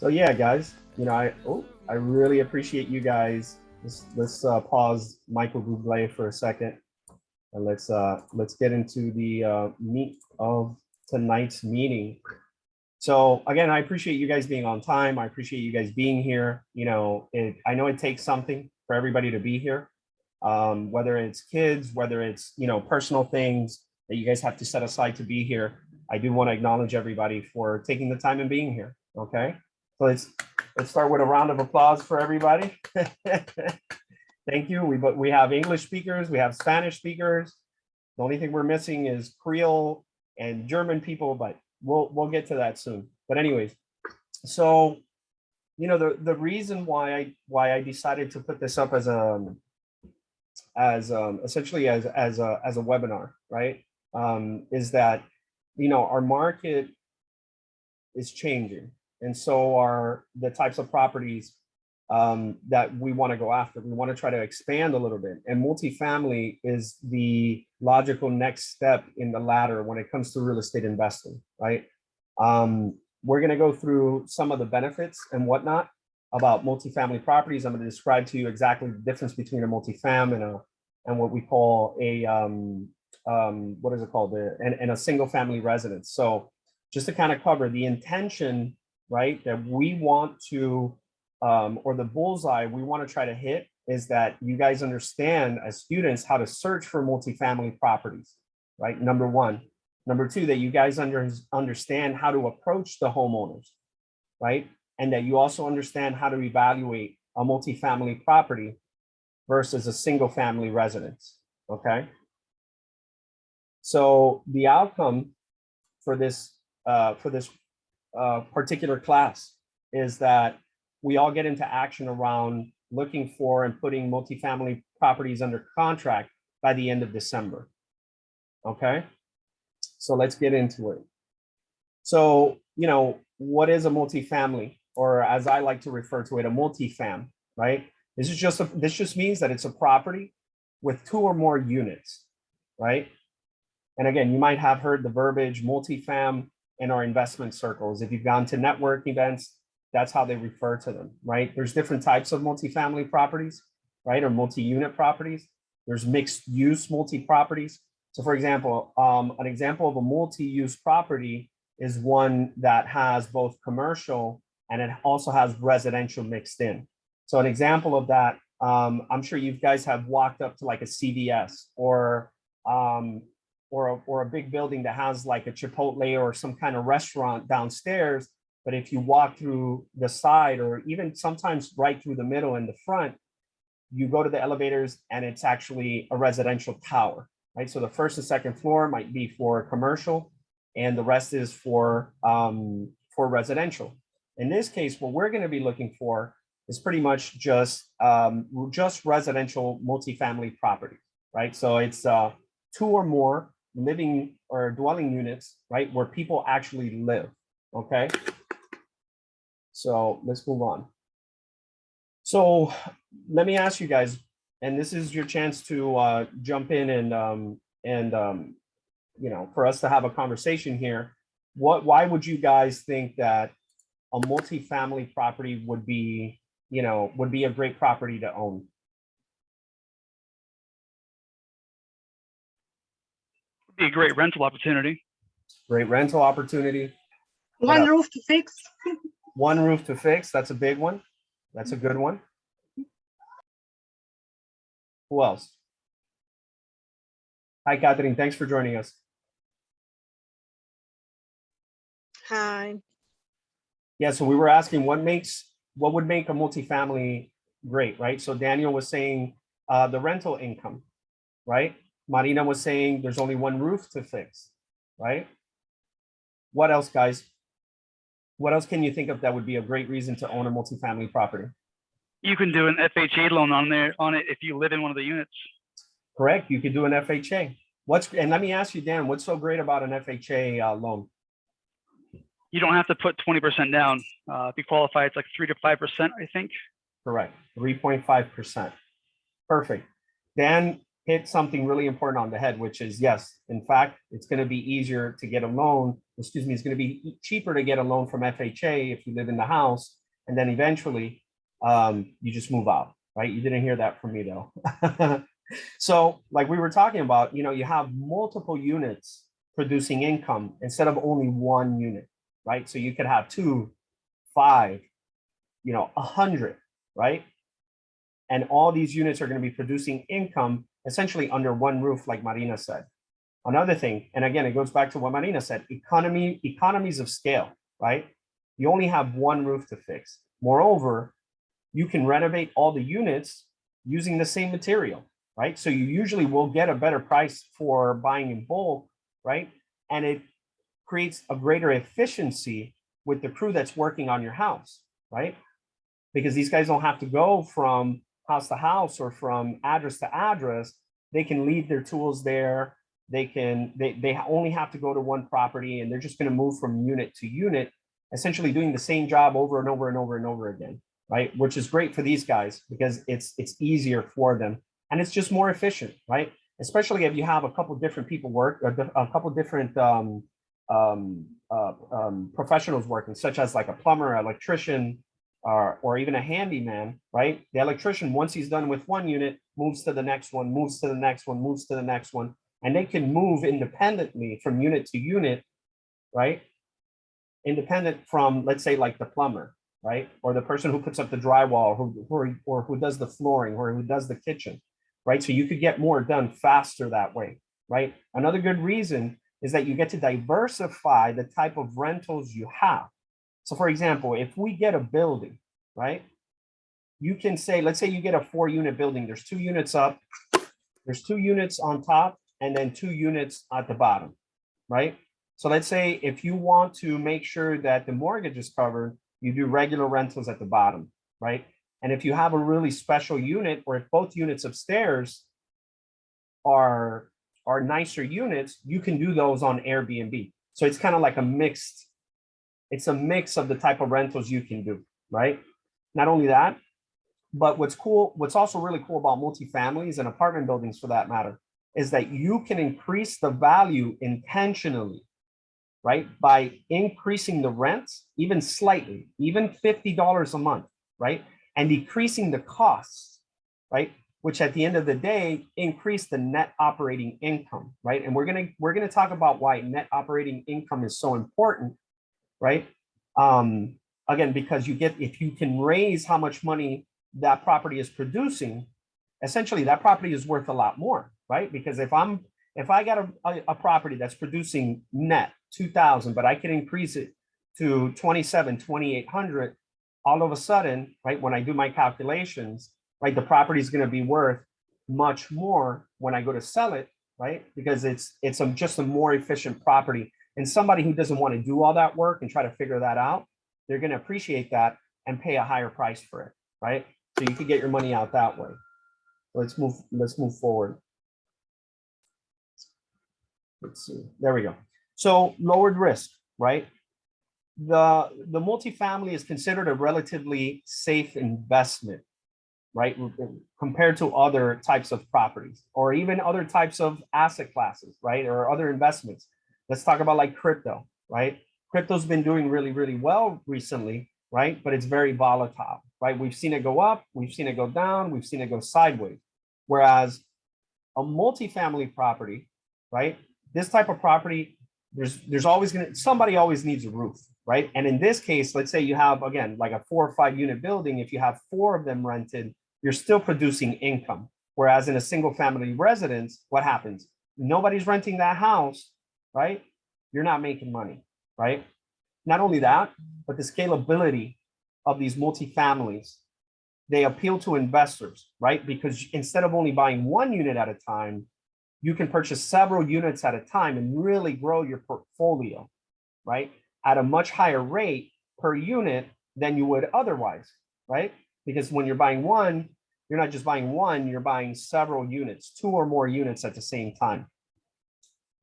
So yeah, guys, I really appreciate you guys. Let's pause Michael Bublé for a second, and let's get into the meat of tonight's meeting. So again, I appreciate you guys being on time. I appreciate you guys being here. I know it takes something for everybody to be here, whether it's kids, whether it's personal things that you guys have to set aside to be here. I do want to acknowledge everybody for taking the time and being here. Okay, so let's start with a round of applause for everybody. Thank you. We have English speakers, we have Spanish speakers. The only thing we're missing is Creole and German people, but we'll get to that soon. But anyways, so the reason why I decided to put this up as essentially as a webinar, right? Is that our market is changing, and so are the types of properties that we want to go after. We want to try to expand a little bit, and multifamily is the logical next step in the ladder when it comes to real estate investing, right? We're going to go through some of the benefits and whatnot about multifamily properties. I'm going to describe to you exactly the difference between a multifam and what we call a what is it called, and a single family residence. So just to kind of cover the intention, right, that we want to or the bullseye we want to try to hit is that you guys understand as students how to search for multifamily properties, right? Number one. Number two, that you guys understand how to approach the homeowners, right? And that you also understand how to evaluate a multifamily property versus a single family residence, okay? So the outcome for this particular class is that we all get into action around looking for and putting multifamily properties under contract by the end of December, okay? So let's get into it. So, what is a multifamily, or as I like to refer to it, a multifam, right? This just means that it's a property with two or more units, right? And again, you might have heard the verbiage multifam in our investment circles. If you've gone to network events, that's how they refer to them, right? There's different types of multifamily properties, right? Or multi-unit properties. There's mixed use multi-properties. So for example, an example of a multi-use property is one that has both commercial and it also has residential mixed in. So an example of that, I'm sure you guys have walked up to like a CVS or a big building that has like a Chipotle or some kind of restaurant downstairs. But if you walk through the side or even sometimes right through the middle and the front, you go to the elevators and it's actually a residential tower. Right, so the first and second floor might be for commercial, and the rest is for residential. In this case, what we're going to be looking for is pretty much just residential multifamily property, right? So it's two or more living or dwelling units, right, where people actually live. Okay, so let's move on. So let me ask you guys. And this is your chance to jump in and for us to have a conversation here. Why would you guys think that a multifamily property would be a great property to own? Would be a great rental opportunity. Great rental opportunity. One roof to fix. One roof to fix. That's a big one. That's a good one. Who else? Hi, Catherine. Thanks for joining us. Hi. Yeah, so we were asking what would make a multifamily great, right? So Daniel was saying the rental income, right? Marina was saying there's only one roof to fix, right? What else, guys? What else can you think of that would be a great reason to own a multifamily property? You can do an FHA loan on it if you live in one of the units. Correct. You could do an FHA. And let me ask you, Dan, what's so great about an FHA loan? You don't have to put 20% down. If you qualify, it's like 3 to 5%, I think. Correct. 3.5%. Perfect. Dan, hit something really important on the head, which is yes, in fact, it's going to be easier to get a loan. Excuse me, it's going to be cheaper to get a loan from FHA if you live in the house, and then eventually you just move out, right? You didn't hear that from me though. So like we were talking about, you have multiple units producing income instead of only one unit, right? So you could have 2, 5, 100, right? And all these units are going to be producing income essentially under one roof, like Marina said. Another thing, and again, it goes back to what Marina said, economies of scale, right? You only have one roof to fix. Moreover, you can renovate all the units using the same material, right? So you usually will get a better price for buying in bulk, right? And it creates a greater efficiency with the crew that's working on your house, right? Because these guys don't have to go from house to house or from address to address. They can leave their tools there. They only have to go to one property, and they're just going to move from unit to unit, essentially doing the same job over and over and over and over again, right? Which is great for these guys because it's easier for them and it's just more efficient, right? Especially if you have a couple different people work, a couple different professionals working, such as like a plumber, electrician, or even a handyman, right? The electrician, once he's done with one unit, moves to the next one, moves to the next one, moves to the next one, and they can move independently from unit to unit, right? Independent from, let's say, like the plumber, right? Or the person who puts up the drywall, or who does the flooring, or who does the kitchen, right? So you could get more done faster that way, right? Another good reason is that you get to diversify the type of rentals you have. So for example, if we get a building, right? You can say, let's say you get a 4-unit building, there's 2 units up, there's 2 units on top, and then 2 units at the bottom, right? So let's say if you want to make sure that the mortgage is covered, you do regular rentals at the bottom, right? And if you have a really special unit, or if both units upstairs are nicer units, you can do those on Airbnb. So it's kind of like it's a mix of the type of rentals you can do, right? Not only that, but what's also really cool about multifamilies and apartment buildings for that matter, is that you can increase the value intentionally, right? By increasing the rents, even slightly, even $50 a month, right? And decreasing the costs, right? Which at the end of the day, increase the net operating income, right? And we're gonna talk about why net operating income is so important, right? Again, because if you can raise how much money that property is producing, essentially that property is worth a lot more, right? Because if I got a property that's producing net 2,000, but I can increase it to 2,800, all of a sudden, right, when I do my calculations, right, the property is going to be worth much more when I go to sell it, right? Because it's just a more efficient property. And somebody who doesn't want to do all that work and try to figure that out, they're going to appreciate that and pay a higher price for it, right? So you can get your money out that way. Let's move forward. Let's see. There we go. So lowered risk, right? The multifamily is considered a relatively safe investment, right? Compared to other types of properties or even other types of asset classes, right? Or other investments. Let's talk about like crypto, right? Crypto's been doing really, really well recently, right? But it's very volatile, right? We've seen it go up, we've seen it go down, we've seen it go sideways. Whereas a multifamily property, right? This type of property, there's always somebody always needs a roof, right? And in this case, let's say you have, again, like a 4 or 5 unit building, if you have 4 of them rented, you're still producing income. Whereas in a single family residence, what happens? Nobody's renting that house, right? You're not making money, right? Not only that, but the scalability of these multifamilies, they appeal to investors, right? Because instead of only buying 1 unit at a time, you can purchase several units at a time and really grow your portfolio, right? At a much higher rate per unit than you would otherwise, right? Because when you're buying one, you're not just buying one, you're buying several units, 2 or more units at the same time.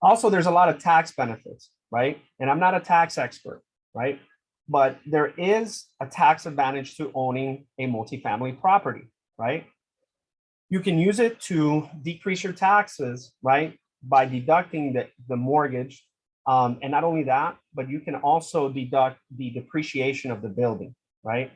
Also, there's a lot of tax benefits, right? And I'm not a tax expert, right? But there is a tax advantage to owning a multifamily property, right? You can use it to decrease your taxes, right? By deducting the mortgage. And not only that, but you can also deduct the depreciation of the building, right?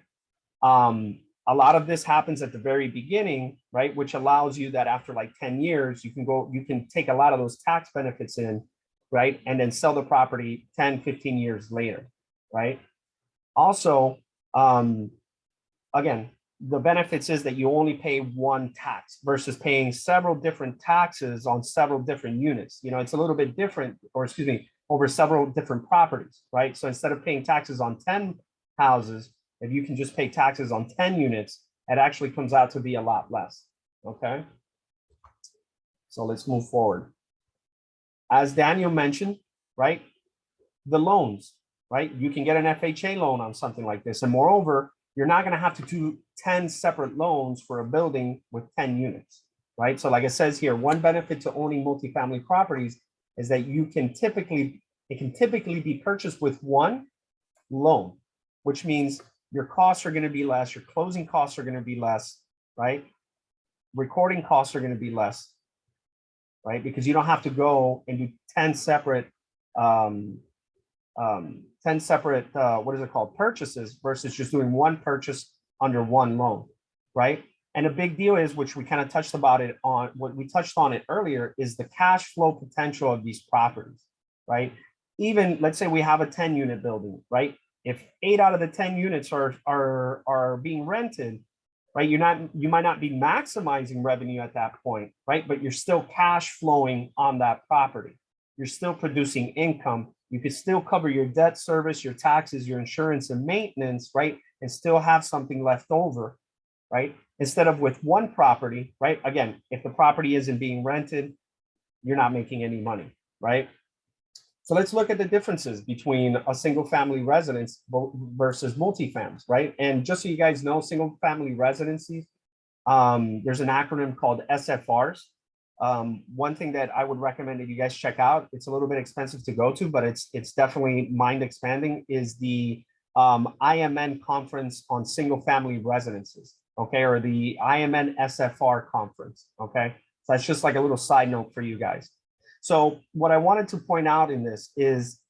A lot of this happens at the very beginning, right? Which allows you that after like 10 years, you can take a lot of those tax benefits in, right? And then sell the property 10, 15 years later, right? Also, again, the benefits is that you only pay one tax versus paying several different taxes on several different units. You know, it's a little bit different, or excuse me, over several different properties, right? So instead of paying taxes on 10 houses, if you can just pay taxes on 10 units, it actually comes out to be a lot less, okay? So let's move forward. As Daniel mentioned, right, the loans, right? You can get an FHA loan on something like this. And moreover, you're not gonna have to do 10 separate loans for a building with 10 units, right? So like it says here, one benefit to owning multifamily properties is that it can typically be purchased with one loan, which means your costs are going to be less, your closing costs are going to be less, right? Recording costs are going to be less, right? Because you don't have to go and do 10 separate, what is it called, purchases versus just doing one purchase under one loan, right? And a big deal is, which we kind of touched on it earlier, is the cash flow potential of these properties, right? Even let's say we have a 10 unit building, right? If 8 out of the 10 units are being rented, right? You might not be maximizing revenue at that point, right? But you're still cash flowing on that property. You're still producing income. You could still cover your debt service, your taxes, your insurance and maintenance, right? And still have something left over, right? Instead of with one property, right? Again, if the property isn't being rented, you're not making any money, right? So let's look at the differences between a single family residence versus multifamilies, right? And just so you guys know, single family residencies, there's an acronym called SFRs. One thing that I would recommend that you guys check out, it's a little bit expensive to go to, but it's definitely mind expanding, is the IMN conference on single family residences, okay? Or the IMN SFR conference, okay? So that's just like a little side note for you guys. So what I wanted to point out in this is,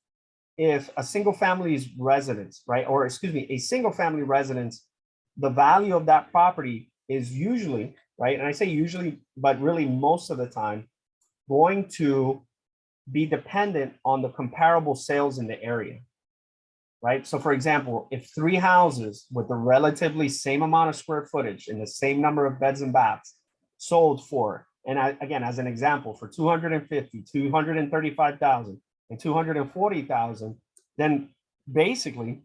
if a single family's residence, right, or excuse me, a single family residence, the value of that property is usually, right, and I say usually, but really most of the time, going to be dependent on the comparable sales in the area, right? So for example, if 3 houses with the relatively same amount of square footage and the same number of beds and baths sold for, and again, as an example, for 250, 235,000, and 240,000, then basically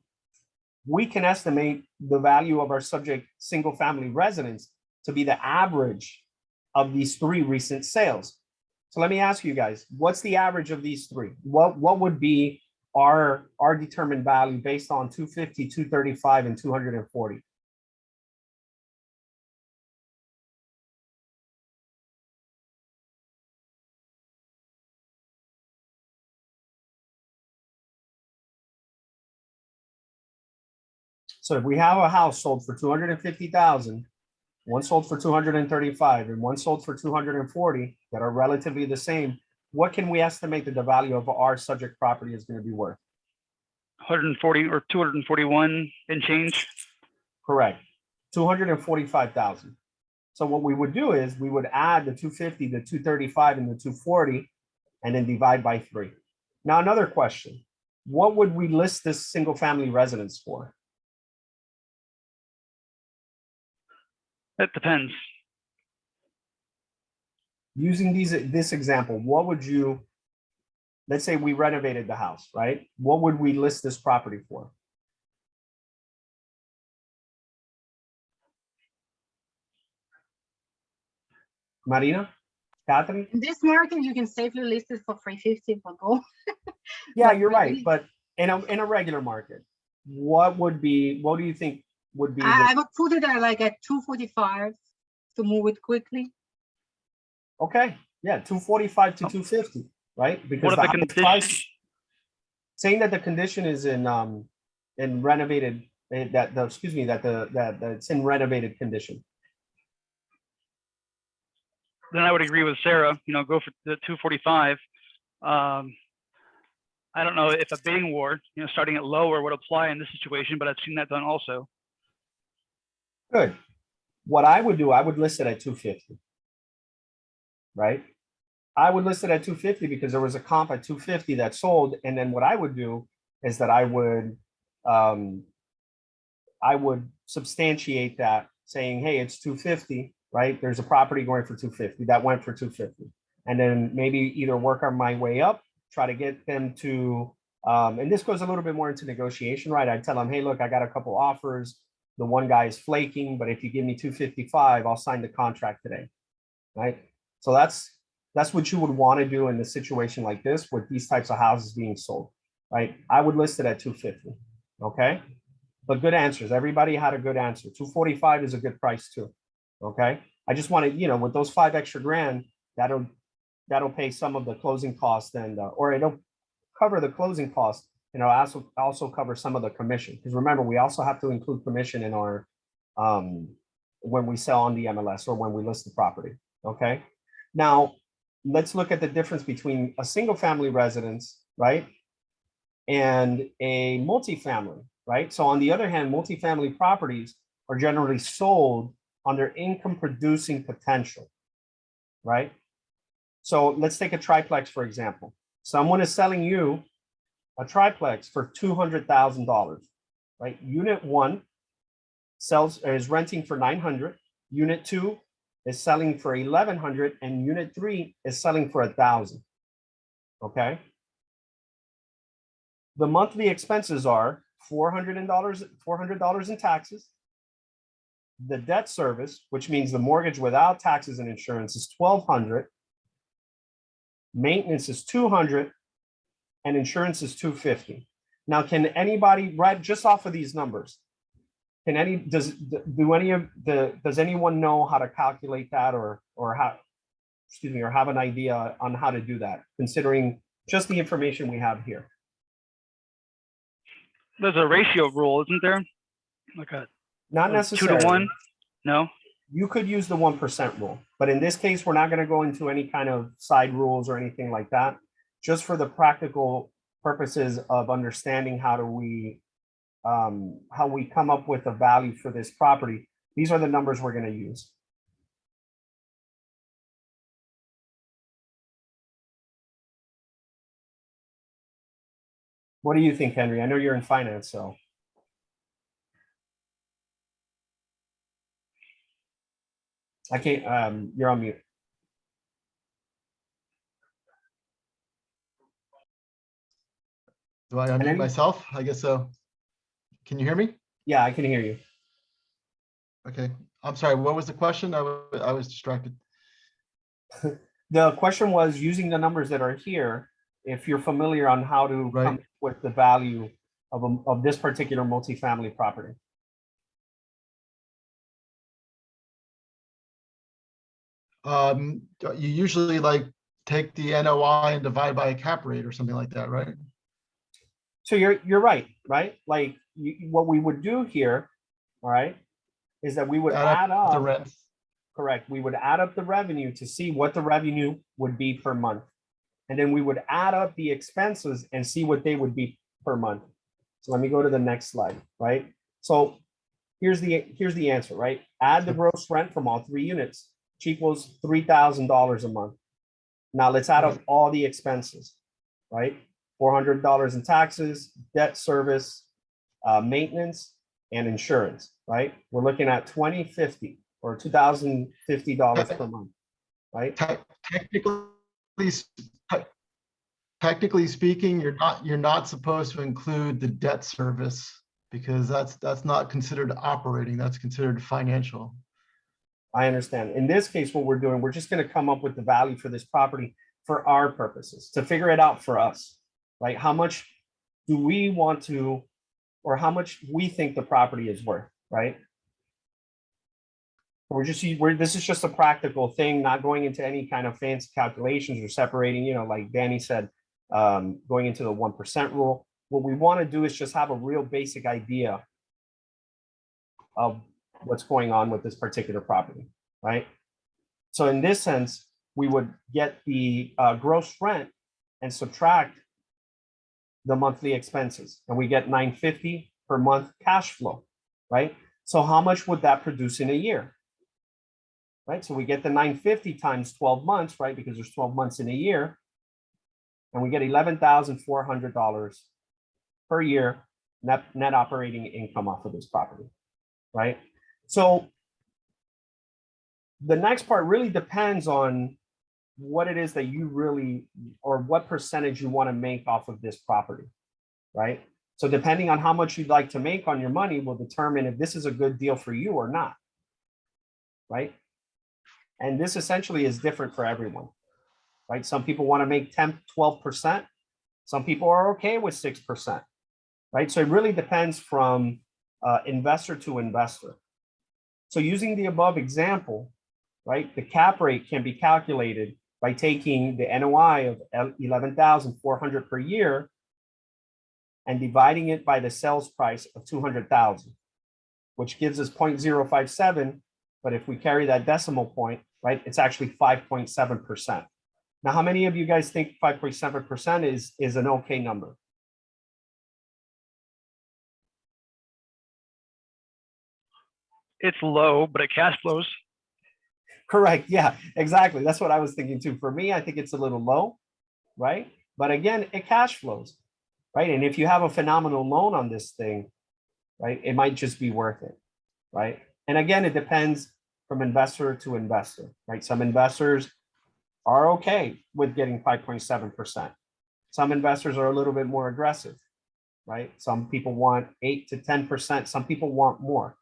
we can estimate the value of our subject single family residence to be the average of these 3 recent sales. So let me ask you guys, what's the average of these 3? What would be our determined value based on 250, 235, and 240? So if we have a house sold for 250,000, one sold for 235, and one sold for 240 that are relatively the same, what can we estimate that the value of our subject property is going to be worth? 140 or 241 and change. Correct. 245,000. So what we would do is we would add the 250, the 235, and the 240, and then divide by 3. Now, another question. What would we list this single family residence for? It depends. Using this example, what would you, let's say we renovated the house, right? What would we list this property for? Marina? Catherine? In this market, you can safely list it for 350 for gold. Yeah, But you're right. really- But in a regular market, what do you think would be I would put it at like at 245 to move it quickly. okay? Yeah, 245 to 250, right? Because What are the highest conditions? price, saying that the condition is in renovated, that it's in renovated condition. then I would agree with Sarah, go for the 245. I don't know if a bidding war, starting at lower would apply in this situation, but I've seen that done also. Good. What I would do, I would list it at 250. Right? I would list it at 250 because there was a comp at 250 that sold. And then what I would do is that I would substantiate that saying, hey, it's 250, right? There's a property going for 250 that went for 250. And then maybe either work on my way up, try to get them to, and this goes a little bit more into negotiation, right? I'd tell them, hey, look, I got a couple offers. The one guy is flaking, but if you give me 255, I'll sign the contract today, right? So that's what you would want to do in a situation like this with these types of houses being sold, right? I would list it at 250, okay? But good answers. Everybody had a good answer. 245 is a good price too, okay? I just wanted, with those 5 extra grand, that'll pay some of the closing costs and, or it'll cover the closing costs, and it'll also cover some of the commission. Because remember, we also have to include commission in our, when we sell on the MLS or when we list the property, okay? Now, let's look at the difference between a single family residence, right? And a multifamily, right? So on the other hand, multifamily properties are generally sold on their income producing potential, right? So let's take a triplex, for example. Someone is selling you a triplex for $200,000, right? Unit 1 is renting for $900. Unit 2 is selling for $1,100, and unit 3 is selling for $1,000. Okay. The monthly expenses are $400 in taxes. The debt service, which means the mortgage without taxes and insurance, is $1,200. Maintenance is $200, and insurance is $250. Now, can anybody, right, just off of these numbers, does anyone know how to calculate that or have an idea on how to do that, considering just the information we have here? There's a ratio rule, isn't there? Like Not necessarily. 2 to 1? No. You could use the 1% rule, but in this case, we're not going to go into any kind of side rules or anything like that. Just for the practical purposes of understanding how we come up with a value for this property, these are the numbers we're going to use. What do you think, Henry? I know you're in finance, so. I can't, you're on mute. Do I unmute myself? I guess so. Can you hear me? Yeah, I can hear you. Okay. I'm sorry. What was the question? I was distracted. The question was, using the numbers that are here, if you're familiar on how to come up with the value of this particular multifamily property. You usually take the NOI and divide by a cap rate or something like that, right? So you're right? Like what we would do here, all right, is that we would add up the rent. Correct. We would add up the revenue to see what the revenue would be per month. And then we would add up the expenses and see what they would be per month. So let me go to the next slide, right? So here's the answer, right? Add the gross rent from all 3 units, which equals $3,000 a month. Now let's add up all the expenses, right? $400 in taxes, debt service, maintenance, and insurance, right? We're looking at $2,050 or $2,050 per month, right? Technically speaking, you're not supposed to include the debt service because that's not considered operating, that's considered financial. I understand. In this case, what we're doing, we're just going to come up with the value for this property for our purposes, to figure it out for us, right? How much do we want to, or how much we think the property is worth, right? This is just a practical thing, not going into any kind of fancy calculations or separating, like Danny said, going into the 1% rule. What we want to do is just have a real basic idea of what's going on with this particular property, right? So in this sense, we would get the gross rent and subtract the monthly expenses, and we get $950 per month cash flow, right? So how much would that produce in a year? Right, so we get the $950 times 12 months, right? Because there's 12 months in a year, and we get $11,400 per year net operating income off of this property, right? So the next part really depends on what it is that you really, or what percentage you want to make off of this property, right? So depending on how much you'd like to make on your money will determine if this is a good deal for you or not, right? And this essentially is different for everyone, right? Some people want to make 10, 12%. Some people are okay with 6%, right? So it really depends from investor to investor. So using the above example, right, the cap rate can be calculated by taking the NOI of $11,400 per year and dividing it by the sales price of $200,000, which gives us 0.057. But if we carry that decimal point, right, it's actually 5.7%. Now, how many of you guys think 5.7% is an okay number? It's low, but it cash flows. Correct. Yeah, exactly. That's what I was thinking too. For me, I think it's a little low, right? But again, it cash flows, right? And if you have a phenomenal loan on this thing, right, it might just be worth it, right? And again, it depends from investor to investor, right? Some investors are okay with getting 5.7%. Some investors are a little bit more aggressive, right? Some people want 8 to 10%. Some people want more.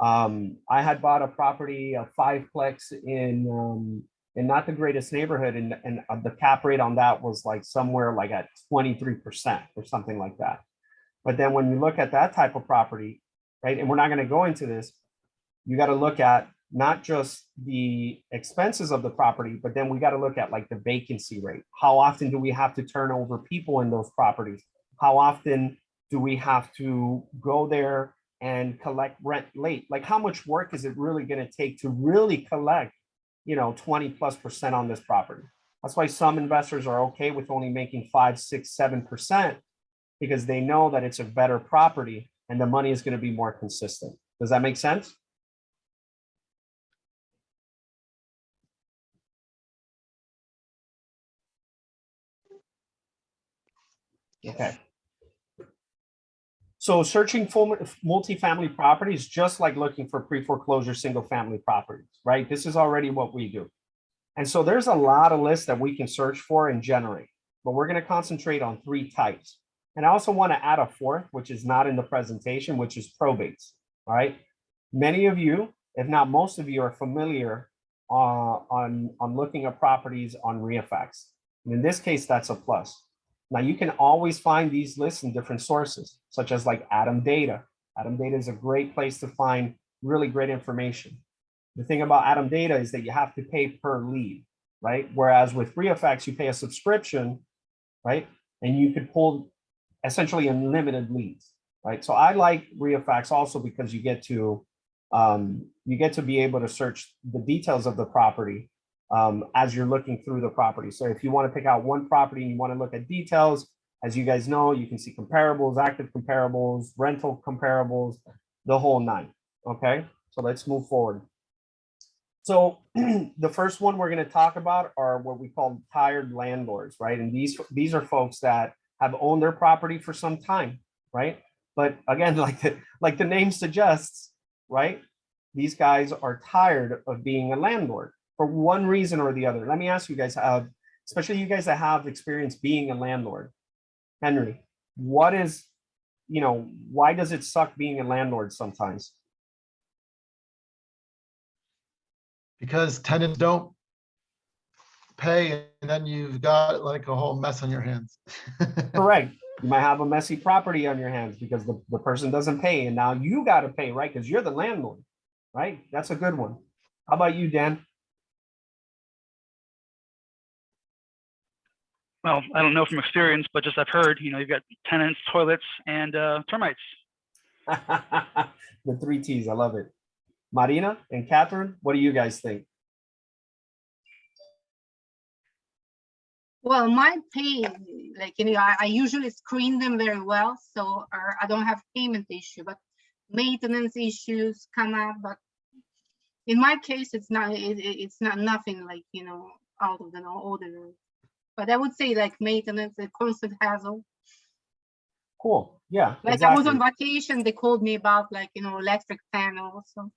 I had bought a property, a 5-plex in not the greatest neighborhood, and the cap rate on that was like somewhere like at 23% or something like that. But then when you look at that type of property, right, and we're not going to go into this, you got to look at not just the expenses of the property, but then we got to look at like the vacancy rate. How often do we have to turn over people in those properties? How often do we have to go there and collect rent late? Like how much work is it really going to take to really collect, 20+% on this property? That's why some investors are okay with only making 5, 6, 7%, because they know that it's a better property and the money is going to be more consistent. Does that make sense? Okay. So searching for multifamily properties, just like looking for pre-foreclosure single-family properties, right? This is already what we do. And so there's a lot of lists that we can search for and generate, but we're going to concentrate on 3 types. And I also want to add a 4th, which is not in the presentation, which is probates, all right? Many of you, if not most of you, are familiar on looking at properties on REIFax. And in this case, that's a plus. Now you can always find these lists in different sources, such as like Atom Data. Atom Data is a great place to find really great information. The thing about Atom Data is that you have to pay per lead, right? Whereas with REIFax, you pay a subscription, right? And you could pull essentially unlimited leads, right? So I like REIFax also because you get to be able to search the details of the property as you're looking through the property. So if you want to pick out one property and you want to look at details, as you guys know, you can see comparables, active comparables, rental comparables, the whole 9. Okay, so let's move forward. So the first one we're going to talk about are what we call tired landlords, right? And these are folks that have owned their property for some time, right? But again, like the name suggests, right? These guys are tired of being a landlord for one reason or the other. Let me ask you guys, especially you guys that have experience being a landlord. Henry, why does it suck being a landlord sometimes? Because tenants don't pay, and then you've got like a whole mess on your hands. Correct. You might have a messy property on your hands because the person doesn't pay, and now you got to pay, right? Because you're the landlord, right? That's a good one. How about you, Dan? Well, I don't know from experience, but just I've heard, you've got tenants, toilets, and termites. The 3 T's, I love it. Marina and Catherine, what do you guys think? Well, my pay, like, I usually screen them very well, so I don't have payment issue, but maintenance issues come up. But in my case, it's not nothing like, out of the ordinary. But I would say like maintenance, a constant hassle. Cool. Yeah, Like I was on exactly. vacation, they called me about like, electric panels. So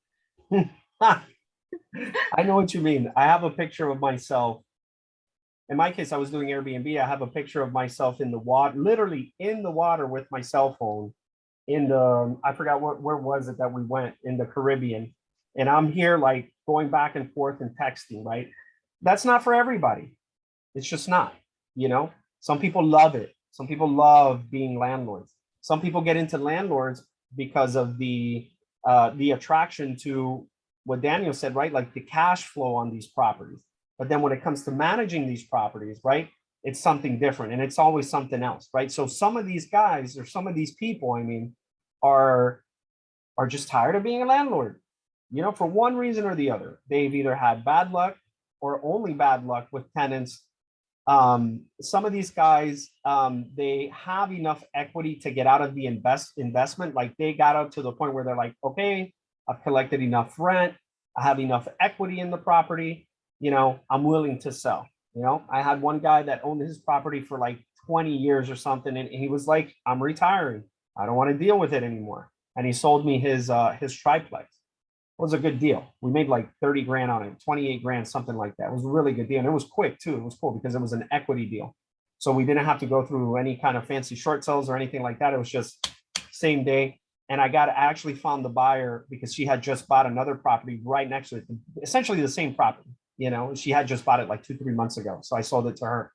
I know what you mean. I have a picture of myself. In my case, I was doing Airbnb. I have a picture of myself in the water, literally in the water with my cell phone in the, I forgot where was it that we went in the Caribbean. And I'm here like going back and forth and texting, right? That's not for everybody. It's just not, you know? Some people love it. Some people love being landlords. Some people get into landlords because of the attraction to what Daniel said, right? Like the cash flow on these properties. But then when it comes to managing these properties, right? It's something different and it's always something else, right? So some of these guys or some of these people, I mean, are just tired of being a landlord, for one reason or the other. They've either had bad luck or only bad luck with tenants. Some of these guys, they have enough equity to get out of the investment. Like they got up to the point where they're like, okay, I've collected enough rent. I have enough equity in the property. I'm willing to sell. I had one guy that owned his property for like 20 years or something. And he was like, I'm retiring. I don't want to deal with it anymore. And he sold me his triplex. It was a good deal. We made like 30 grand on it, 28 grand, something like that. It was a really good deal. And it was quick too. It was cool because it was an equity deal. So we didn't have to go through any kind of fancy short sales or anything like that. It was just same day. And I actually found the buyer because she had just bought another property right next to it, essentially the same property. She had just bought it like 2-3 months ago. So I sold it to her.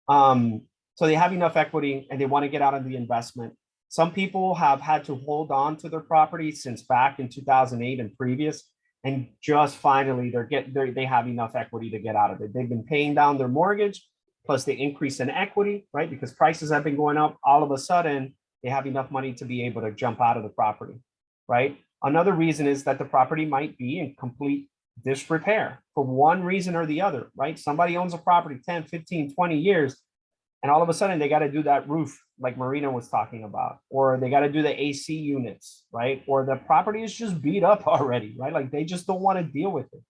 So they have enough equity and they want to get out of the investment. Some people have had to hold on to their property since back in 2008 and previous, and just finally they have enough equity to get out of it. They've been paying down their mortgage, plus the increase in equity, right? Because prices have been going up. All of a sudden, they have enough money to be able to jump out of the property, right? Another reason is that the property might be in complete disrepair for one reason or the other, right? Somebody owns a property 10, 15, 20 years, and all of a sudden they got to do that roof like Marina was talking about, or they got to do the AC units, right? Or the property is just beat up already, right? Like they just don't want to deal with it,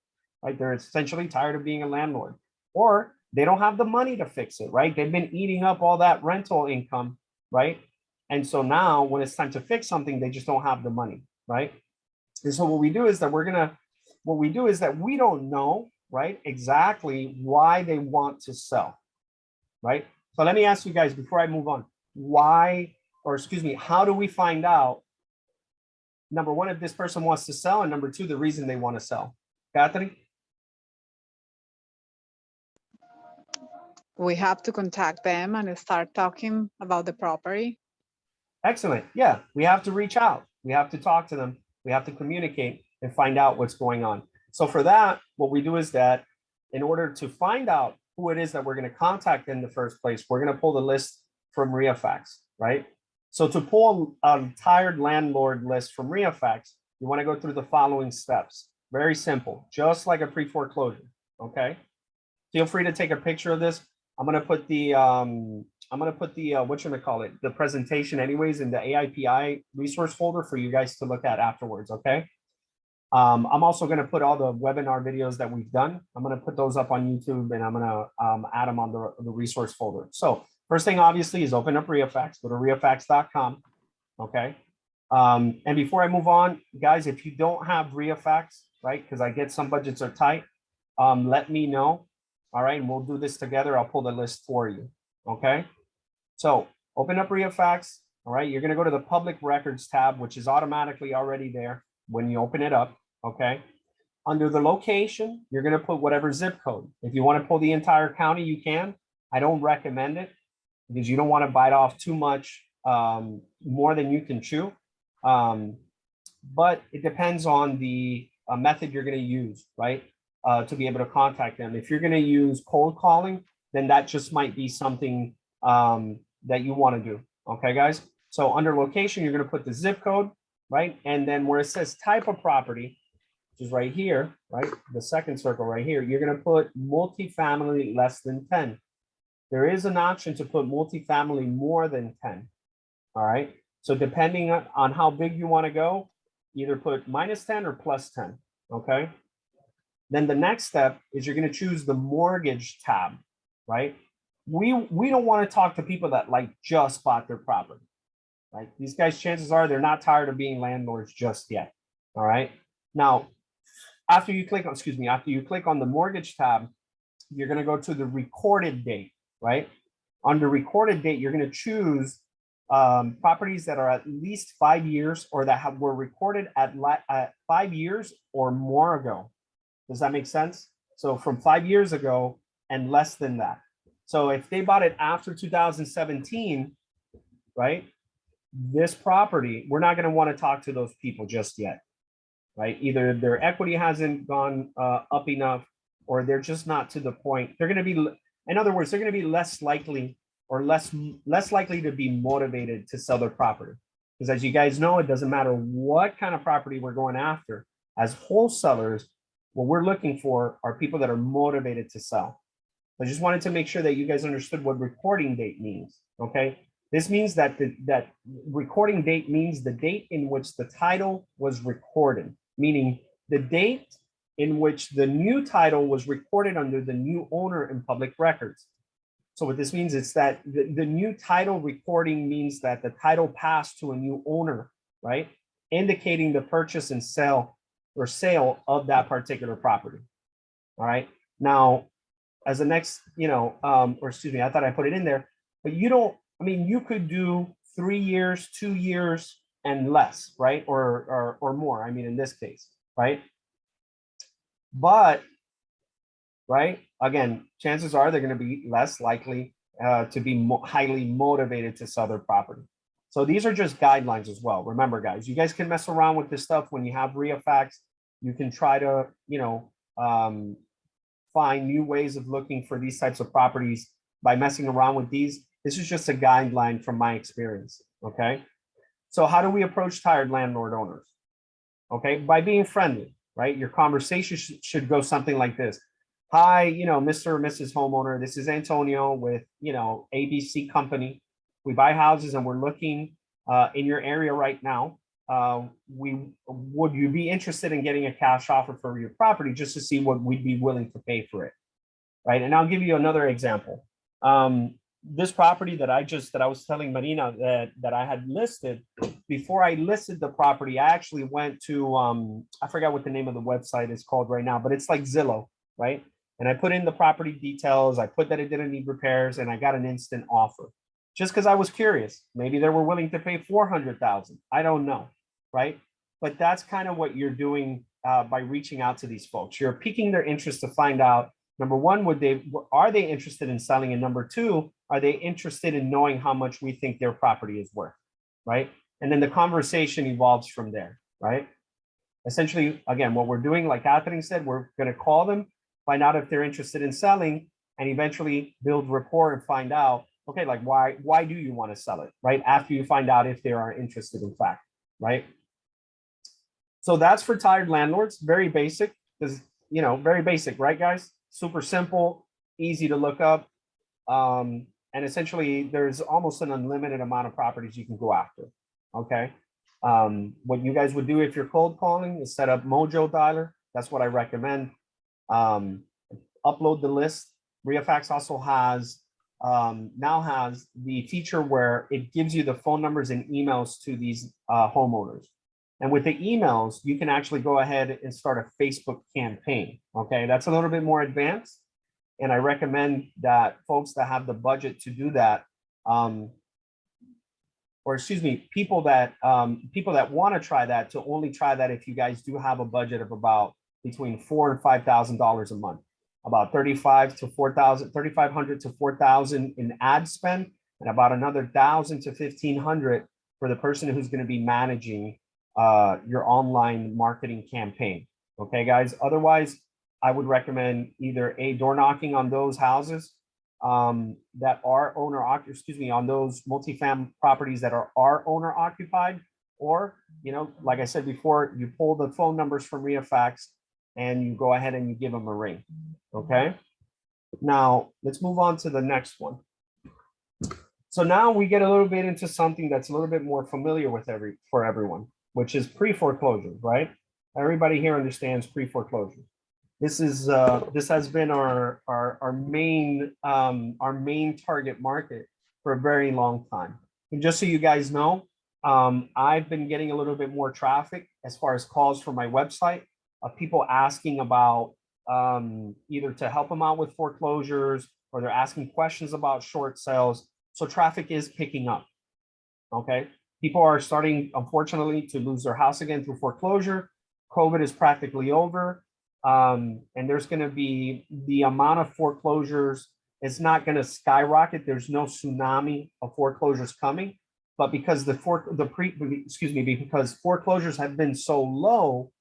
right? They're essentially tired of being a landlord, or they don't have the money to fix it, right? They've been eating up all that rental income, right? And so now when it's time to fix something, they just don't have the money, right? And so what we do is that we don't know, right, exactly why they want to sell, right? So let me ask you guys before I move on, how do we find out, number one, if this person wants to sell, and number two, the reason they want to sell? Catherine? We have to contact them and start talking about the property. Excellent. Yeah, we have to reach out. We have to talk to them. We have to communicate and find out what's going on. So for that, what we do is that in order to find out who it is that we're going to contact in the first place, we're going to pull the list from REIFax, right? So to pull a tired landlord list from REIFax, you want to go through the following steps. Very simple, just like a pre-foreclosure, okay? Feel free to take a picture of this. I'm going to put the the presentation anyways in the AIPI resource folder for you guys to look at afterwards, okay? I'm also going to put all the webinar videos that we've done. I'm going to put those up on YouTube, and I'm going to add them on the resource folder. So first thing, obviously, is open up REIFax. Go to reifax.com, okay? And before I move on, guys, if you don't have REIFax, right, because I get some budgets are tight, let me know, all right? And we'll do this together. I'll pull the list for you, okay? So open up REIFax, all right? You're going to go to the Public Records tab, which is automatically already there when you open it up, okay? Under the location, you're going to put whatever zip code. If you want to pull the entire county, you can. I don't recommend it because you don't want to bite off too much more than you can chew. But it depends on the method you're going to use, right? To be able to contact them. If you're going to use cold calling, then that just might be something that you want to do. Okay, guys? So under location, you're going to put the zip code, right? And then where it says type of property, which is right here, right? The second circle right here, you're going to put multifamily less than 10. there is an option to put multifamily more than 10. All right. So depending on how big you want to go, either put -10 or +10. Okay. Then the next step is you're going to choose the mortgage tab, right? We don't want to talk to people that like just bought their property, right? These guys, chances are they're not tired of being landlords just yet. All right. Now, after you click on the mortgage tab, you're going to go to the recorded date, right? Under recorded date, you're going to choose properties that are at least 5 years or that were recorded at 5 years or more ago. Does that make sense? So from 5 years ago and less than that. So if they bought it after 2017, right? This property, we're not going to want to talk to those people just yet, right? Either their equity hasn't gone up enough, or they're just not to the point. They're going to be, in other words, they're going to be less likely or less likely to be motivated to sell their property. Because as you guys know, it doesn't matter what kind of property we're going after. As wholesalers, what we're looking for are people that are motivated to sell. I just wanted to make sure that you guys understood what recording date means, okay? This means that that recording date means the date in which the title was recorded, meaning the date in which the new title was recorded under the new owner in public records. So what this means is that the new title recording means that the title passed to a new owner, right? Indicating the purchase and sale of that particular property. All right. Now, as the next, or excuse me, I thought I put it in there, but you could do 3 years, 2 years and less, right? Or more, in this case, right? But, right, again, chances are they're going to be less likely to be highly motivated to sell their property. So these are just guidelines as well. Remember, guys, you guys can mess around with this stuff when you have REIFax. You can try to, find new ways of looking for these types of properties by messing around with these. This is just a guideline from my experience, okay? So how do we approach tired landlord owners? Okay, by being friendly, right? Your conversation should go something like this. Hi, Mr. or Mrs. Homeowner, this is Antonio with, ABC company. We buy houses and we're looking in your area right now. Would you be interested in getting a cash offer for your property just to see what we'd be willing to pay for it, right? And I'll give you another example. This property that I was telling Marina that I had listed, before I listed the property, I actually went to, I forgot what the name of the website is called right now, but it's like Zillow, right? And I put in the property details, I put that it didn't need repairs, and I got an instant offer. Just because I was curious, maybe they were willing to pay $400,000. I don't know, right? But that's kind of what you're doing by reaching out to these folks. You're piquing their interest to find out, number one, are they interested in selling? And number two, are they interested in knowing how much we think their property is worth, right? And then the conversation evolves from there, right? Essentially, again, what we're doing, like Catherine said, we're going to call them, find out if they're interested in selling, and eventually build rapport and find out, okay, like why do you want to sell it, right? After you find out if they are interested in fact, right? So that's for tired landlords, very basic, because, very basic, right, guys? Super simple, easy to look up. And essentially there's almost an unlimited amount of properties you can go after, okay? What you guys would do if you're cold calling is set up Mojo Dialer. That's what I recommend. Upload the list. REIFax also now has the feature where it gives you the phone numbers and emails to these homeowners. And with the emails, you can actually go ahead and start a Facebook campaign. Okay, that's a little bit more advanced. And I recommend that folks that have the budget to do that, people that want to try that, to only try that if you guys do have a budget of about between $4,000 and $5,000 a month, about $3,500 to $4,000 in ad spend, and about another $1,000 to $1,500 for the person who's going to be managing your online marketing campaign. Okay, guys. Otherwise, I would recommend either door knocking on those houses that are on those multifamily properties that are owner occupied, or, like I said before, you pull the phone numbers from REIFax and you go ahead and you give them a ring. Okay. Now, let's move on to the next one. So now we get a little bit into something that's a little bit more familiar with for everyone, which is pre-foreclosure, right? Everybody here understands pre-foreclosure. This has been our main target market for a very long time. And just so you guys know, I've been getting a little bit more traffic as far as calls from my website of people asking about either to help them out with foreclosures, or they're asking questions about short sales. So traffic is picking up. Okay, people are starting, unfortunately, to lose their house again through foreclosure. COVID is practically over. And there's going to be the amount of foreclosures, it's not going to skyrocket. There's no tsunami of foreclosures coming, but because because foreclosures have been so low,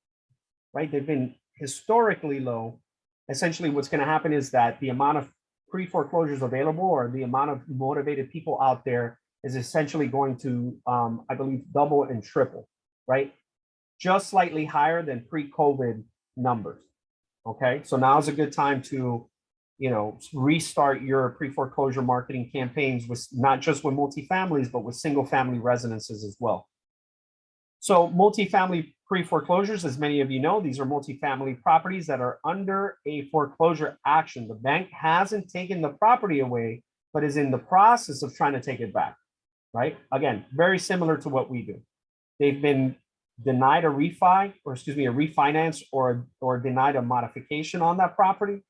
right? They've been historically low. Essentially, what's going to happen is that the amount of pre-foreclosures available, or the amount of motivated people out there, is essentially going to, I believe, double and triple, right? Just slightly higher than pre-COVID numbers. Okay, so now is a good time to, restart your pre-foreclosure marketing campaigns with not just with multifamilies, but with single family residences as well. So multifamily pre-foreclosures, as many of you know, these are multifamily properties that are under a foreclosure action. The bank hasn't taken the property away, but is in the process of trying to take it back, right? Again, very similar to what we do. They've been denied a refinance, or denied a modification on that property,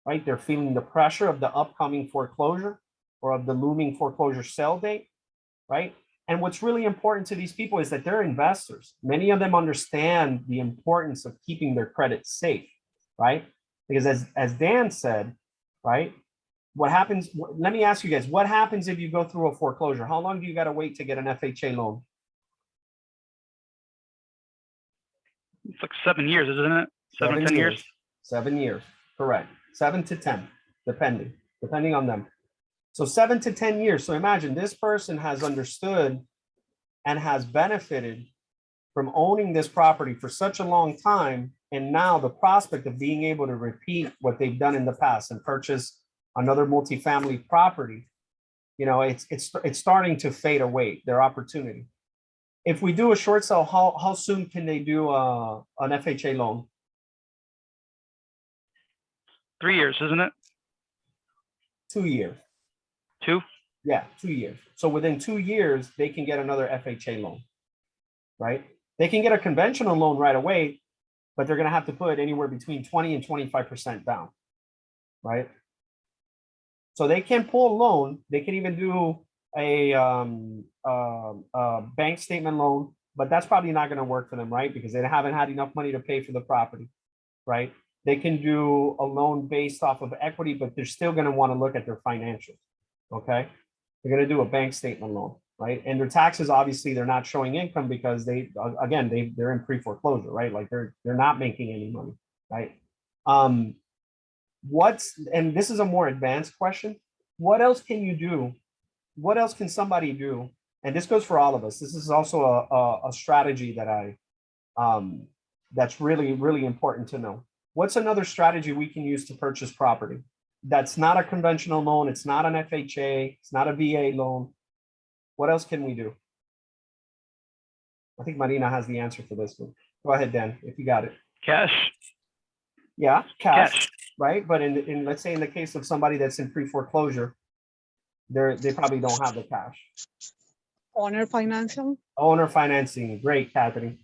right? They're feeling the pressure of the upcoming foreclosure, or of the looming foreclosure sale date, right? And what's really important to these people is that they're investors. Many of them understand the importance of keeping their credit safe, right? Because as Dan said, right, what happens, let me ask you guys, what happens if you go through a foreclosure? How long do you got to wait to get an FHA loan? It's like 7 years, isn't it? 7 or 10 years. 7 years, correct. 7 to 10, depending on them. So 7 to 10 years. So imagine this person has understood and has benefited from owning this property for such a long time. And now the prospect of being able to repeat what they've done in the past and purchase another multifamily property, it's starting to fade away, their opportunity. If we do a short sale, how soon can they do an FHA loan? 3 years, isn't it? 2 years. 2? Yeah, 2 years. So within 2 years, they can get another FHA loan, right? They can get a conventional loan right away, but they're going to have to put anywhere between 20 and 25% down, right? So they can pull a loan. They can even do a bank statement loan, but that's probably not going to work for them, right? Because they haven't had enough money to pay for the property, right? They can do a loan based off of equity, but they're still going to want to look at their financials. Okay, they're going to do a bank statement loan, right? And their taxes, obviously, they're not showing income because they're in pre-foreclosure, right? Like they're not making any money, right? And this is a more advanced question. What else can you do? What else can somebody do? And this goes for all of us. This is also a strategy that that's really, really important to know. What's another strategy we can use to purchase property? That's not a conventional loan. It's not an FHA. It's not a VA loan. What else can we do? I think Marina has the answer for this one. Go ahead, Dan, if you got it. Cash. Yeah, cash. Right? But in let's say in the case of somebody that's in pre-foreclosure, they probably don't have the cash. Owner financing. Owner financing. Great, Catherine.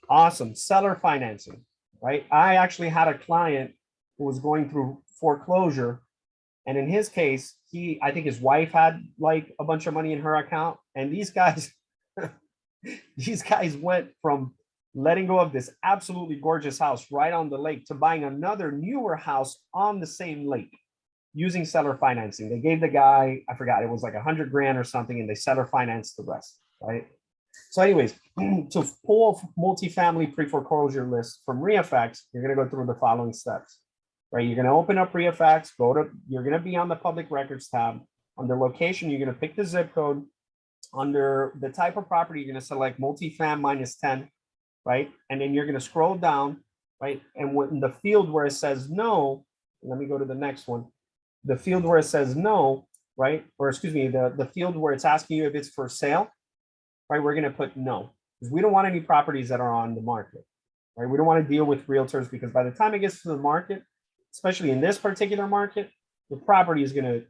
Awesome. Seller financing, right? I actually had a client who was going through foreclosure. And in his case, I think his wife had like a bunch of money in her account. And these guys, these guys went from letting go of this absolutely gorgeous house right on the lake to buying another newer house on the same lake using seller financing. They gave the guy, I forgot, it was like 100 grand or something, and they seller financed the rest, right? So anyways, to pull a multifamily pre-foreclosure list from REIFax, you're going to go through the following steps, right? You're going to open up REIFax, you're going to be on the public records tab. Under location, you're going to pick the zip code. Under the type of property, you're going to select multifam -10, right? And then you're going to scroll down, right? And in the field where it says no, let me go to the next one. the field where it says no, right? Or excuse me, the field where it's asking you if it's for sale, right? We're gonna put no, because we don't want any properties that are on the market, right? We don't want to deal with realtors because by the time it gets to the market, especially in this particular market, the property is gonna,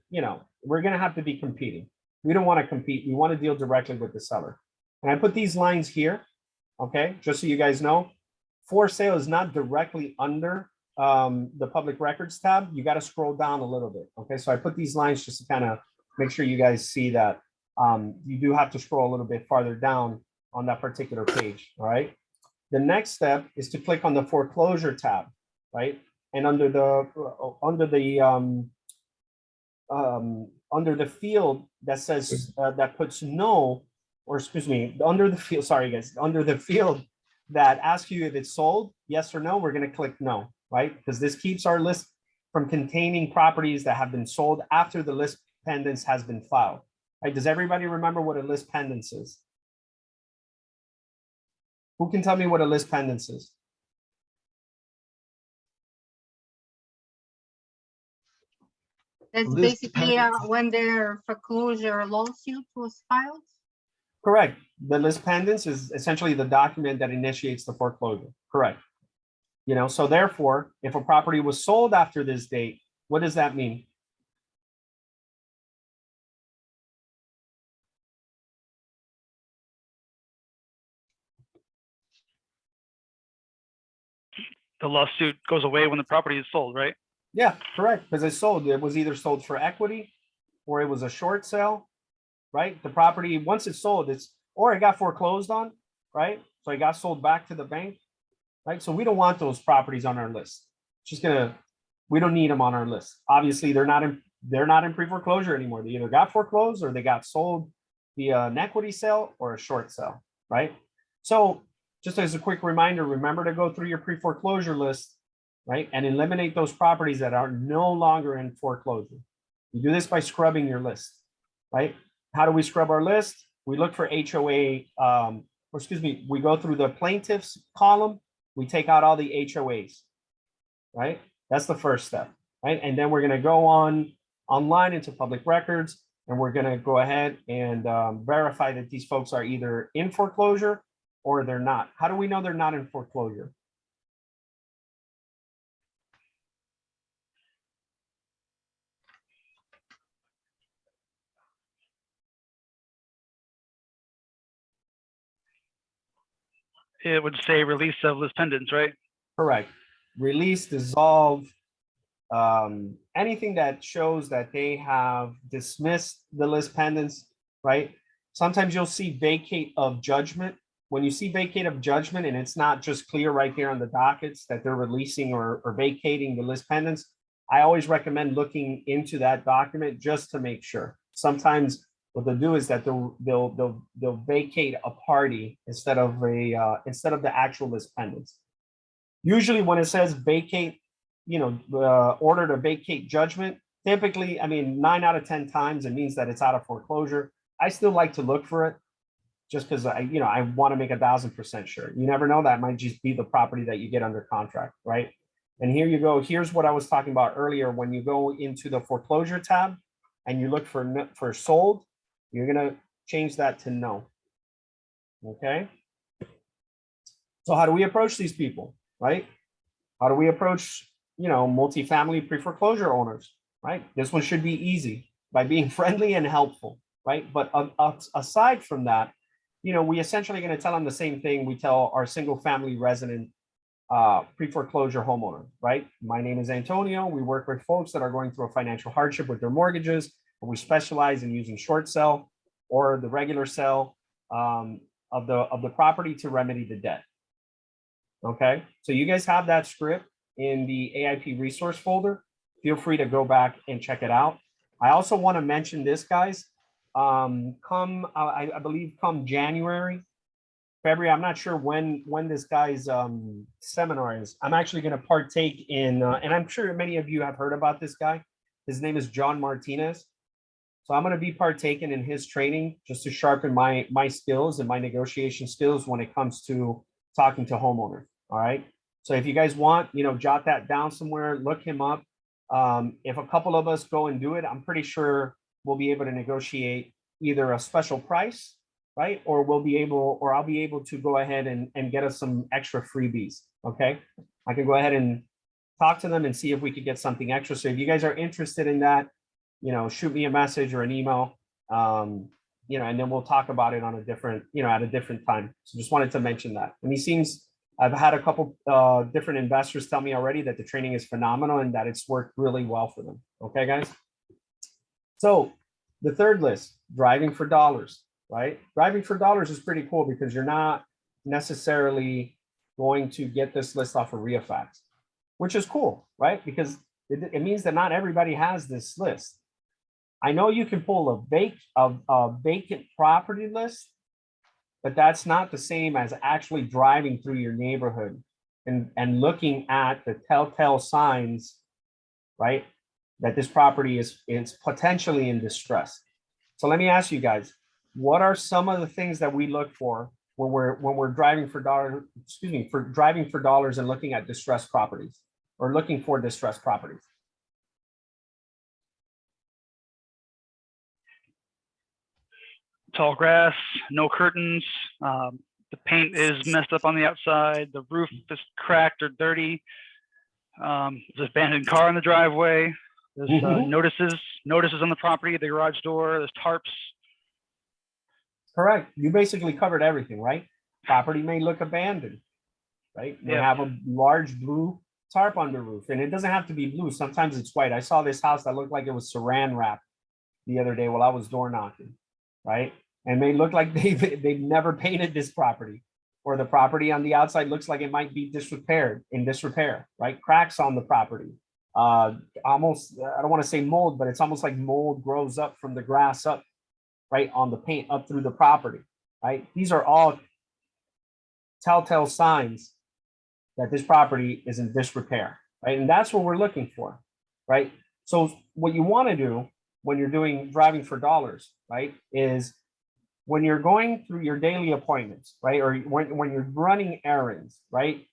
we're gonna have to be competing. We don't want to compete. We want to deal directly with the seller. And I put these lines here, okay, just so you guys know. For sale is not directly under the public records tab. You got to scroll down a little bit, okay? So I put these lines just to kind of make sure you guys see that you do have to scroll a little bit farther down on that particular page, all right? The next step is to click on the foreclosure tab, right? And under the field that says that puts no, or excuse me, under the field, sorry guys, under the field that asks you if it's sold, yes or no, we're going to click no, right? Because this keeps our list from containing properties that have been sold after the list pendants has been filed, right? Does everybody remember what a list pendants is? Who can tell me what a list pendants is? That's List basically pendants. when their foreclosure lawsuit was filed. Correct. The list pendants is essentially the document that initiates the foreclosure. Correct. So therefore, if a property was sold after this date, what does that mean? The lawsuit goes away when the property is sold, right? Yeah, correct. Because it's sold. It was either sold for equity or it was a short sale, right? The property, once it's sold, or it got foreclosed on, right? So it got sold back to the bank, right? So we don't want those properties on our list. We don't need them on our list. Obviously, they're not in pre-foreclosure anymore. They either got foreclosed or they got sold via an equity sale or a short sale, right? So just as a quick reminder, remember to go through your pre-foreclosure list, right? And eliminate those properties that are no longer in foreclosure. You do this by scrubbing your list, right? How do we scrub our list? We look for HOA, we go through the plaintiffs column, we take out all the HOAs, right? That's the first step, right? And then we're gonna go online into public records, and we're gonna go ahead and verify that these folks are either in foreclosure or they're not. How do we know they're not in foreclosure? It would say release of list pendants, right? Correct. Release, dissolve, anything that shows that they have dismissed the list pendants, right? Sometimes you'll see vacate of judgment. When you see vacate of judgment and it's not just clear right there on the dockets that they're releasing or vacating the list pendants, I always recommend looking into that document just to make sure. Sometimes what they'll do is that they'll vacate a party instead of the actual list pendants. Usually when it says vacate, order to vacate judgment, typically, 9 out of 10 times it means that it's out of foreclosure. I still like to look for it just because I want to make 1,000% sure. You never know, that might just be the property that you get under contract, right? And here you go. Here's what I was talking about earlier. When you go into the foreclosure tab and you look for sold, you're gonna change that to no. Okay. So how do we approach these people, right? How do we approach, multifamily pre-foreclosure owners, right? This one should be easy by being friendly and helpful, right? But aside from that, we essentially going to tell them the same thing we tell our single family resident pre-foreclosure homeowner, right? My name is Antonio. We work with folks that are going through a financial hardship with their mortgages. And we specialize in using short sale or the regular sale of the property to remedy the debt. Okay, so you guys have that script in the AIP resource folder. Feel free to go back and check it out. I also want to mention this, guys. I believe come January, February, I'm not sure when this guy's seminar is. I'm actually going to partake in, and I'm sure many of you have heard about this guy. His name is John Martinez. So I'm going to be partaking in his training just to sharpen my skills and my negotiation skills when it comes to talking to homeowners. All right. So if you guys want, jot that down somewhere, look him up. If a couple of us go and do it, I'm pretty sure we'll be able to negotiate either a special price, right? Or I'll be able to go ahead and get us some extra freebies, okay? I can go ahead and talk to them and see if we could get something extra. So if you guys are interested in that, shoot me a message or an email, and then we'll talk about it on a different, at a different time. So just wanted to mention that. And I've had a couple different investors tell me already that the training is phenomenal and that it's worked really well for them. Okay, guys? So the third list, driving for dollars, right? Driving for dollars is pretty cool because you're not necessarily going to get this list off of REIFax, which is cool, right? Because it means that not everybody has this list. I know you can pull a vacant property list, but that's not the same as actually driving through your neighborhood and looking at the telltale signs, right? That this property is potentially in distress. So let me ask you guys, what are some of the things that we look for when we're driving for dollars and looking at distressed properties or looking for distressed properties? Tall grass, no curtains. The paint is messed up on the outside. The roof is cracked or dirty. There's an abandoned car in the driveway. There's notices on the property, the garage door. There's tarps. Correct. You basically covered everything, right? Property may look abandoned, right? May have a large blue tarp on the roof, and it doesn't have to be blue. Sometimes it's white. I saw this house that looked like it was saran wrap the other day while I was door knocking, right? And they look like they've never painted this property, or the property on the outside looks like it might be in disrepair, right? Cracks on the property. Almost, I don't want to say mold, but it's almost like mold grows up from the grass up, right, on the paint up through the property, right? These are all telltale signs that this property is in disrepair, right? And that's what we're looking for, right? So what you want to do when you're driving for dollars, right, is when you're going through your daily appointments, right, or when you're running errands, right,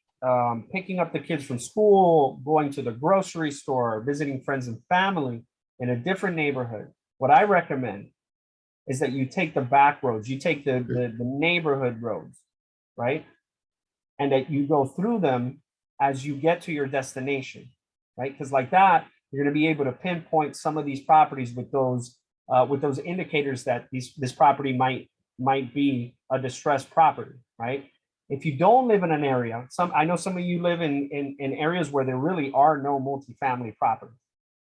picking up the kids from school, going to the grocery store, visiting friends and family in a different neighborhood, what I recommend is that you take the back roads, you take the neighborhood roads, right, and that you go through them as you get to your destination, right? Because like that, you're going to be able to pinpoint some of these properties with those indicators that this property might be a distressed property, right? If you don't live in an area, I know some of you live in areas where there really are no multifamily properties,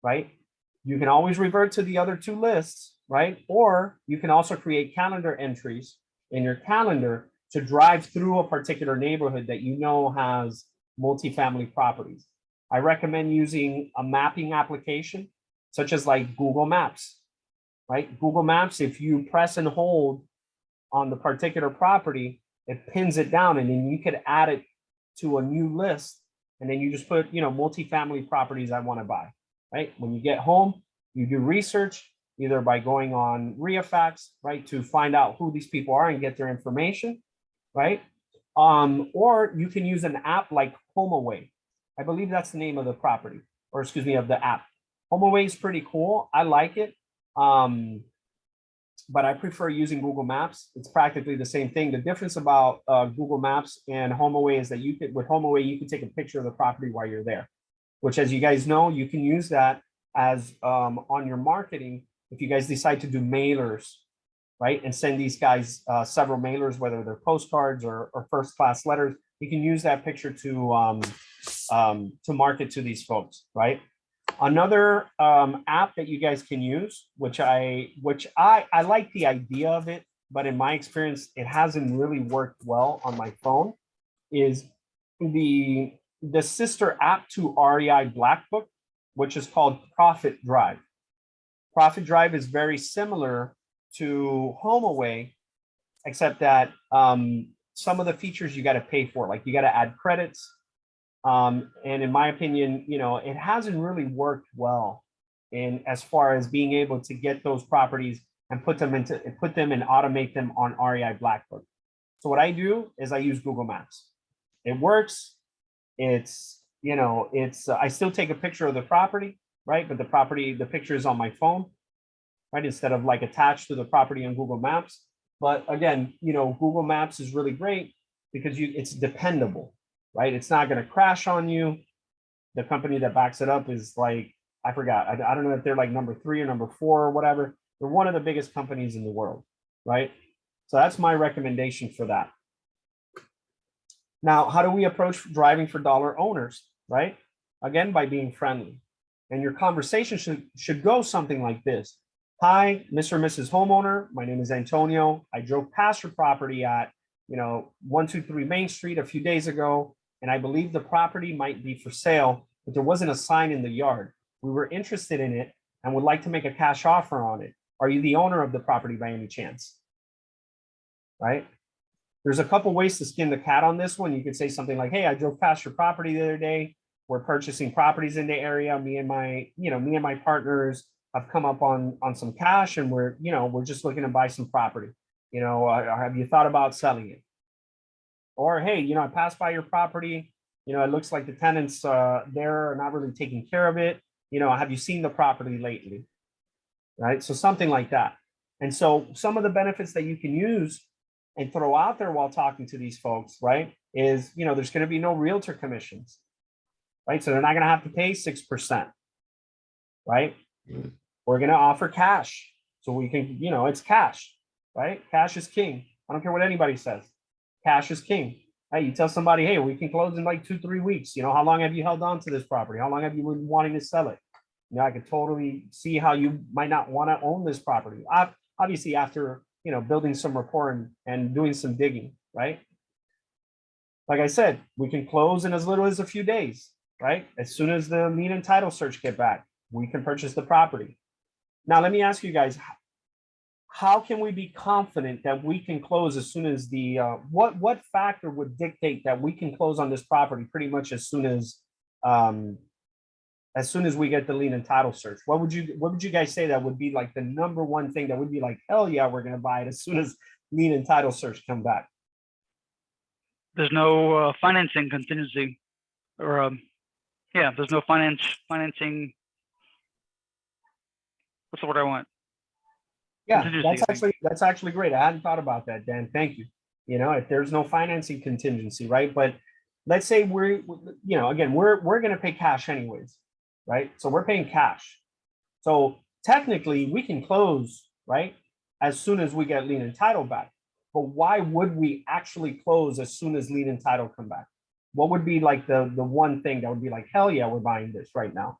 right? You can always revert to the other two lists, right? Or you can also create calendar entries in your calendar to drive through a particular neighborhood that you know has multifamily properties. I recommend using a mapping application, such as like Google Maps, right? Google Maps, if you press and hold on the particular property, it pins it down, and then you could add it to a new list. And then you just put, multifamily properties I want to buy, right? When you get home, you do research, either by going on REIFax, right, to find out who these people are and get their information, right? Or you can use an app like HomeAway. I believe that's the name of the property, or excuse me, of the app. HomeAway is pretty cool. I like it. But I prefer using Google Maps. It's practically the same thing. The difference about Google Maps and HomeAway is that with HomeAway, you can take a picture of the property while you're there, which, as you guys know, you can use that as on your marketing if you guys decide to do mailers, right? And send these guys several mailers, whether they're postcards or first-class letters. You can use that picture to market to these folks, right? Another app that you guys can use, which I like the idea of it, but in my experience, it hasn't really worked well on my phone, is the sister app to REI Black Book, which is called Profit Drive. Profit Drive is very similar to HomeAway, except that some of the features you got to pay for, like you got to add credits. And in my opinion, it hasn't really worked well in as far as being able to get those properties and put them and automate them on REI Black Book. So what I do is I use Google Maps. It works. I still take a picture of the property, right? But the picture is on my phone, right? Instead of like attached to the property on Google Maps. But again, Google Maps is really great because it's dependable, right? It's not going to crash on you. The company that backs it up is like, I forgot. I don't know if they're like number 3 or number 4 or whatever. They're one of the biggest companies in the world, right? So that's my recommendation for that. Now, how do we approach driving for dollar owners, right? Again, by being friendly. And your conversation should go something like this. Hi, Mr. or Mrs. Homeowner. My name is Antonio. I drove past your property at, 123 Main Street a few days ago, and I believe the property might be for sale, but there wasn't a sign in the yard. We were interested in it and would like to make a cash offer on it. Are you the owner of the property by any chance? Right? There's a couple ways to skin the cat on this one. You could say something like, hey, I drove past your property the other day. We're purchasing properties in the area. Me and my partners have come up on some cash, and we're just looking to buy some property. Have you thought about selling it? Or, hey, I passed by your property. It looks like the tenants there are not really taking care of it. Have you seen the property lately? Right. So something like that. And so some of the benefits that you can use and throw out there while talking to these folks, right, is, there's going to be no realtor commissions, right? So they're not going to have to pay 6%, right? We're going to offer cash. So we can, it's cash, right? Cash is king. I don't care what anybody says. Cash is king. Hey, you tell somebody, hey, we can close in like 2-3 weeks. How long have you held on to this property? How long have you been wanting to sell it? I could totally see how you might not want to own this property. Obviously, after building some rapport and doing some digging, right? Like I said, we can close in as little as a few days, right? As soon as the lien and title search get back, we can purchase the property. Now, let me ask you guys, how can we be confident that we can close as soon as what factor would dictate that we can close on this property pretty much as soon as we get the lien and title search? What would you guys say that would be like the number one thing that would be like, hell yeah, we're going to buy it as soon as lien and title search come back? There's no financing contingency, or there's no financing. What's the word I want? Yeah, Contingency, that's actually great. I hadn't thought about that, Dan. Thank you. If there's no financing contingency, right? But let's say we're going to pay cash anyways, right? So we're paying cash. So technically we can close, right, as soon as we get lien and title back. But why would we actually close as soon as lien and title come back? What would be like the one thing that would be like, hell yeah, we're buying this right now?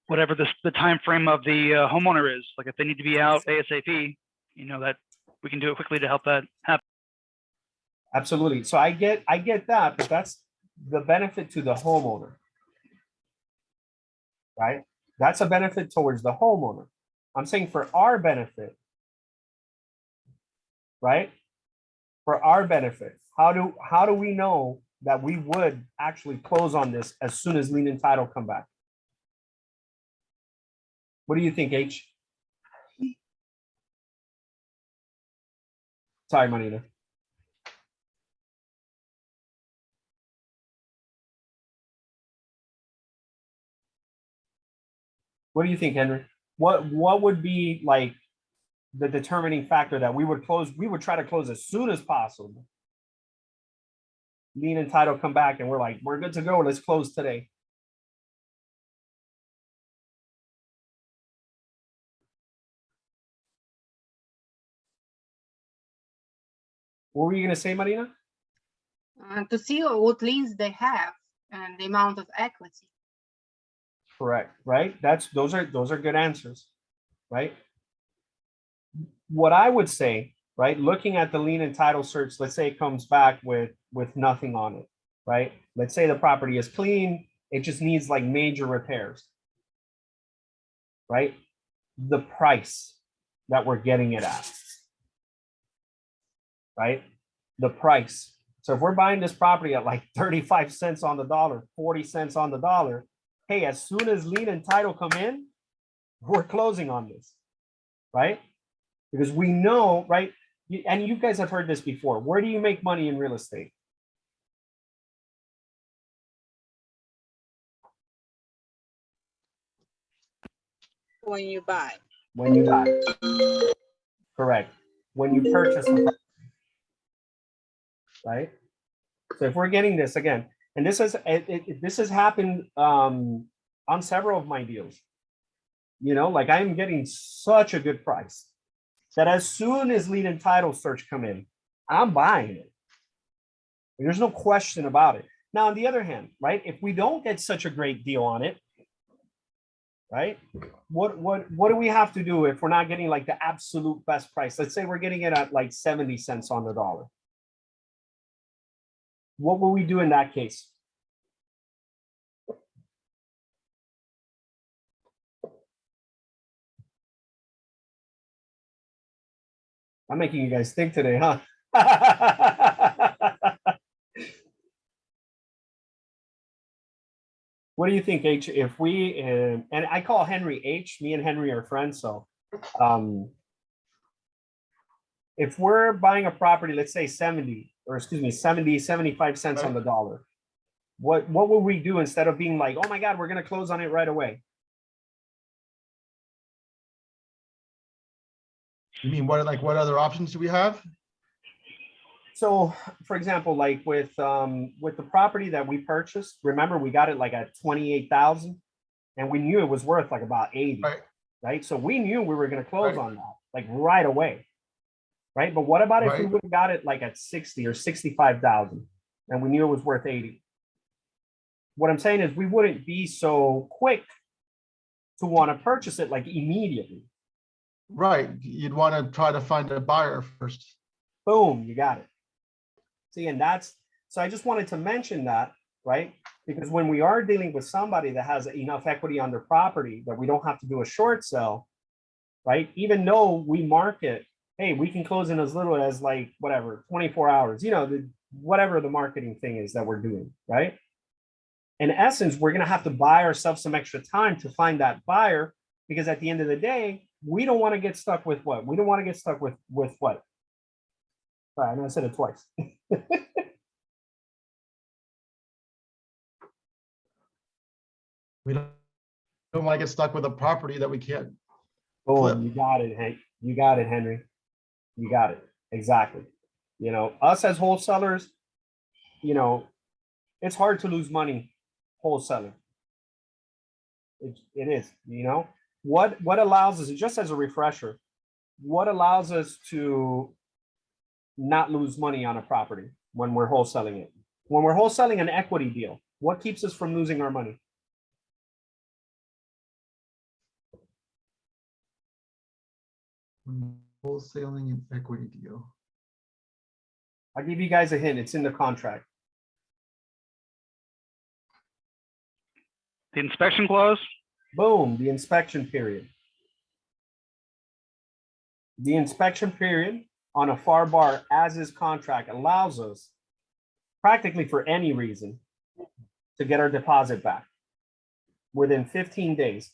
Whatever the time frame of the homeowner is. Like if they need to be out ASAP, that we can do it quickly to help that happen. Absolutely. So I get that, but that's the benefit to the homeowner, right? That's a benefit towards the homeowner. I'm saying for our benefit, right? For our benefit, how do we know that we would actually close on this as soon as lien and title come back? What do you think, H? Sorry, Manita. What do you think, Henry? What would be like the determining factor that we would close? We would try to close as soon as possible. Lien and title come back and we're like, we're good to go. Let's close today. What were you going to say, Marina? To see what liens they have and the amount of equity. Correct, right? Those are good answers, right? What I would say, right, looking at the lien and title search, let's say it comes back with nothing on it, right? Let's say the property is clean, it just needs like major repairs, right? The price that we're getting it at, right? The price. So if we're buying this property at like 35 cents on the dollar, 40 cents on the dollar, hey, as soon as lien and title come in, we're closing on this, right? Because we know, right? And you guys have heard this before. Where do you make money in real estate? When you buy. when you buy. Correct. When you purchase the property, right? So if we're getting this again, and this has happened on several of my deals. You know, like I am getting such a good price that as soon as lead and title search come in, I'm buying it. There's no question about it. Now, on the other hand, right, if we don't get such a great deal on it, right, what do we have to do if we're not getting like the absolute best price? Let's say we're getting it at like 70 cents on the dollar. What will we do in that case? I'm making you guys think today, huh? What do you think, H? If we, and I call Henry H, me and Henry are friends. So if we're buying a property, let's say 70, 75 cents on the dollar, what will we do instead of being like, oh my God, we're going to close on it right away? You mean what other options do we have? So, for example, like with the property that we purchased, remember we got it like at 28,000, and we knew it was worth like about 80, right? So we knew we were going to close on that like right away, right? But what about if we would have got it like at 60 or 65,000, and we knew it was worth 80? What I'm saying is we wouldn't be so quick to want to purchase it like immediately. Right. You'd want to try to find a buyer first. Boom, you got it. See, and so I just wanted to mention that, right? Because when we are dealing with somebody that has enough equity on their property that we don't have to do a short sell, right? Even though we market, hey, we can close in as little as like whatever, 24 hours, you know, whatever the marketing thing is that we're doing, right? In essence, we're going to have to buy ourselves some extra time to find that buyer, because at the end of the day, we don't want to get stuck with what? We don't want to get stuck with what? Sorry, I know I said it twice. We don't want to get stuck with a property that we can't. Boom, you got it, Hank. You got it, Henry. You got it. Exactly. You know, us as wholesalers, you know, it's hard to lose money wholesaling. It is, you know. What allows us, just as a refresher, what allows us to not lose money on a property when we're wholesaling it? When we're wholesaling an equity deal, what keeps us from losing our money? Wholesaling and equity deal. I'll give you guys a hint. It's in the contract. The inspection clause? Boom, the inspection period. The inspection period on a FAR bar as is contract allows us, practically for any reason, to get our deposit back within 15 days.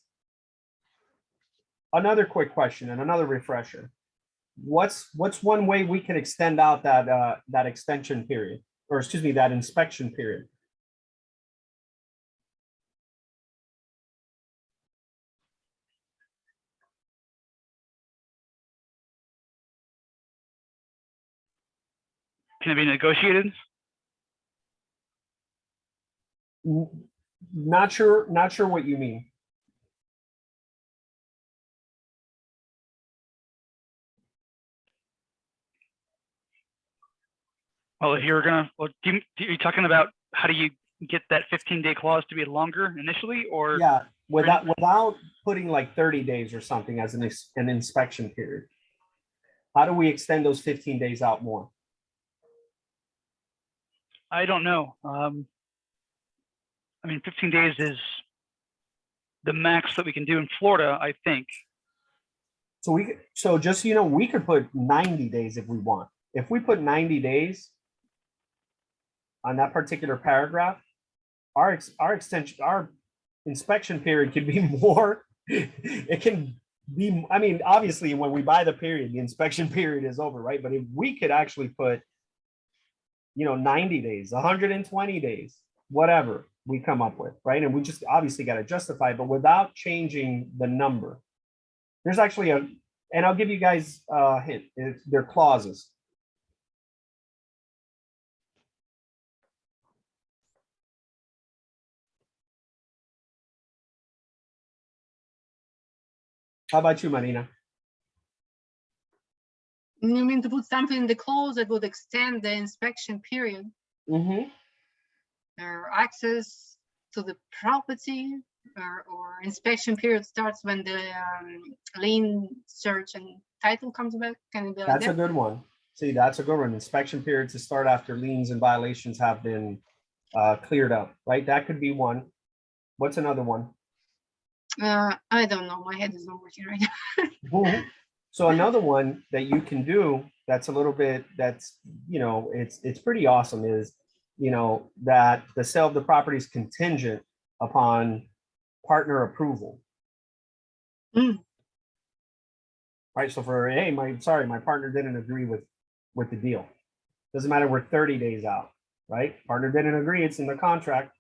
Another quick question and another refresher. What's one way we can extend out that extension period, or excuse me, that inspection period? Can it be negotiated? Not sure what you mean. Well, if you're gonna, well, you're talking about how do you get that 15-day clause to be longer initially, or? Yeah, without putting like 30 days or something as an inspection period. How do we extend those 15 days out more? I don't know. I mean, 15 days is the max that we can do in Florida, I think. So just so you know, we could put 90 days if we want. If we put 90 days on that particular paragraph, our inspection period could be more. It can be, I mean, obviously when we buy the period, the inspection period is over, right? But if we could actually put, you know, 90 days, 120 days, whatever we come up with, right? And we just obviously got to justify, but without changing the number. There's actually and I'll give you guys a hint. They're clauses. How about you, Marina? You mean to put something in the clause that would extend the inspection period Mm-hmm. or access to the property, or inspection period starts when the lien search and title comes back? Can it be like That's a that? good one. See, that's a good one. Inspection period to start after liens and violations have been cleared up, right? That could be one. What's another one? I don't know. My head is not working right now. Mhm. So another one that you can do that's a little bit, that's, it's pretty awesome is, that the sale of the property is contingent upon partner approval. Mm. Right, so hey, my partner didn't agree with the deal. Doesn't matter, we're 30 days out, right? Partner didn't agree, it's in the contract.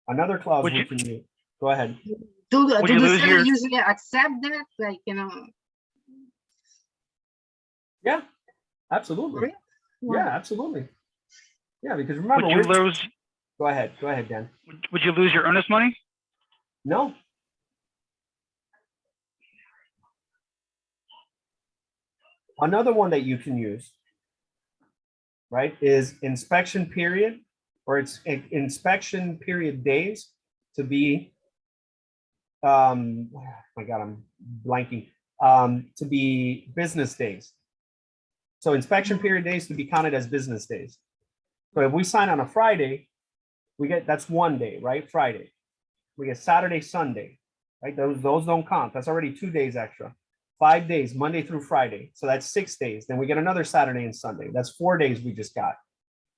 Another clause Would we you- can use. Go ahead. Do Would you the lose seller your- usually accept that? Like, Yeah, absolutely. Really? Yeah, absolutely. Yeah, because remember, Would you lose? go ahead, Dan. Would you lose your earnest money? No. Another one that you can use, right, is inspection period, or it's inspection period days to be, oh my God, I'm blanking, to be business days. So inspection period days to be counted as business days. So if we sign on a Friday, that's 1 day, right? Friday. We get Saturday, Sunday, right? Those don't count. That's already 2 days extra. 5 days, Monday through Friday. So that's 6 days. Then we get another Saturday and Sunday. That's 4 days we just got.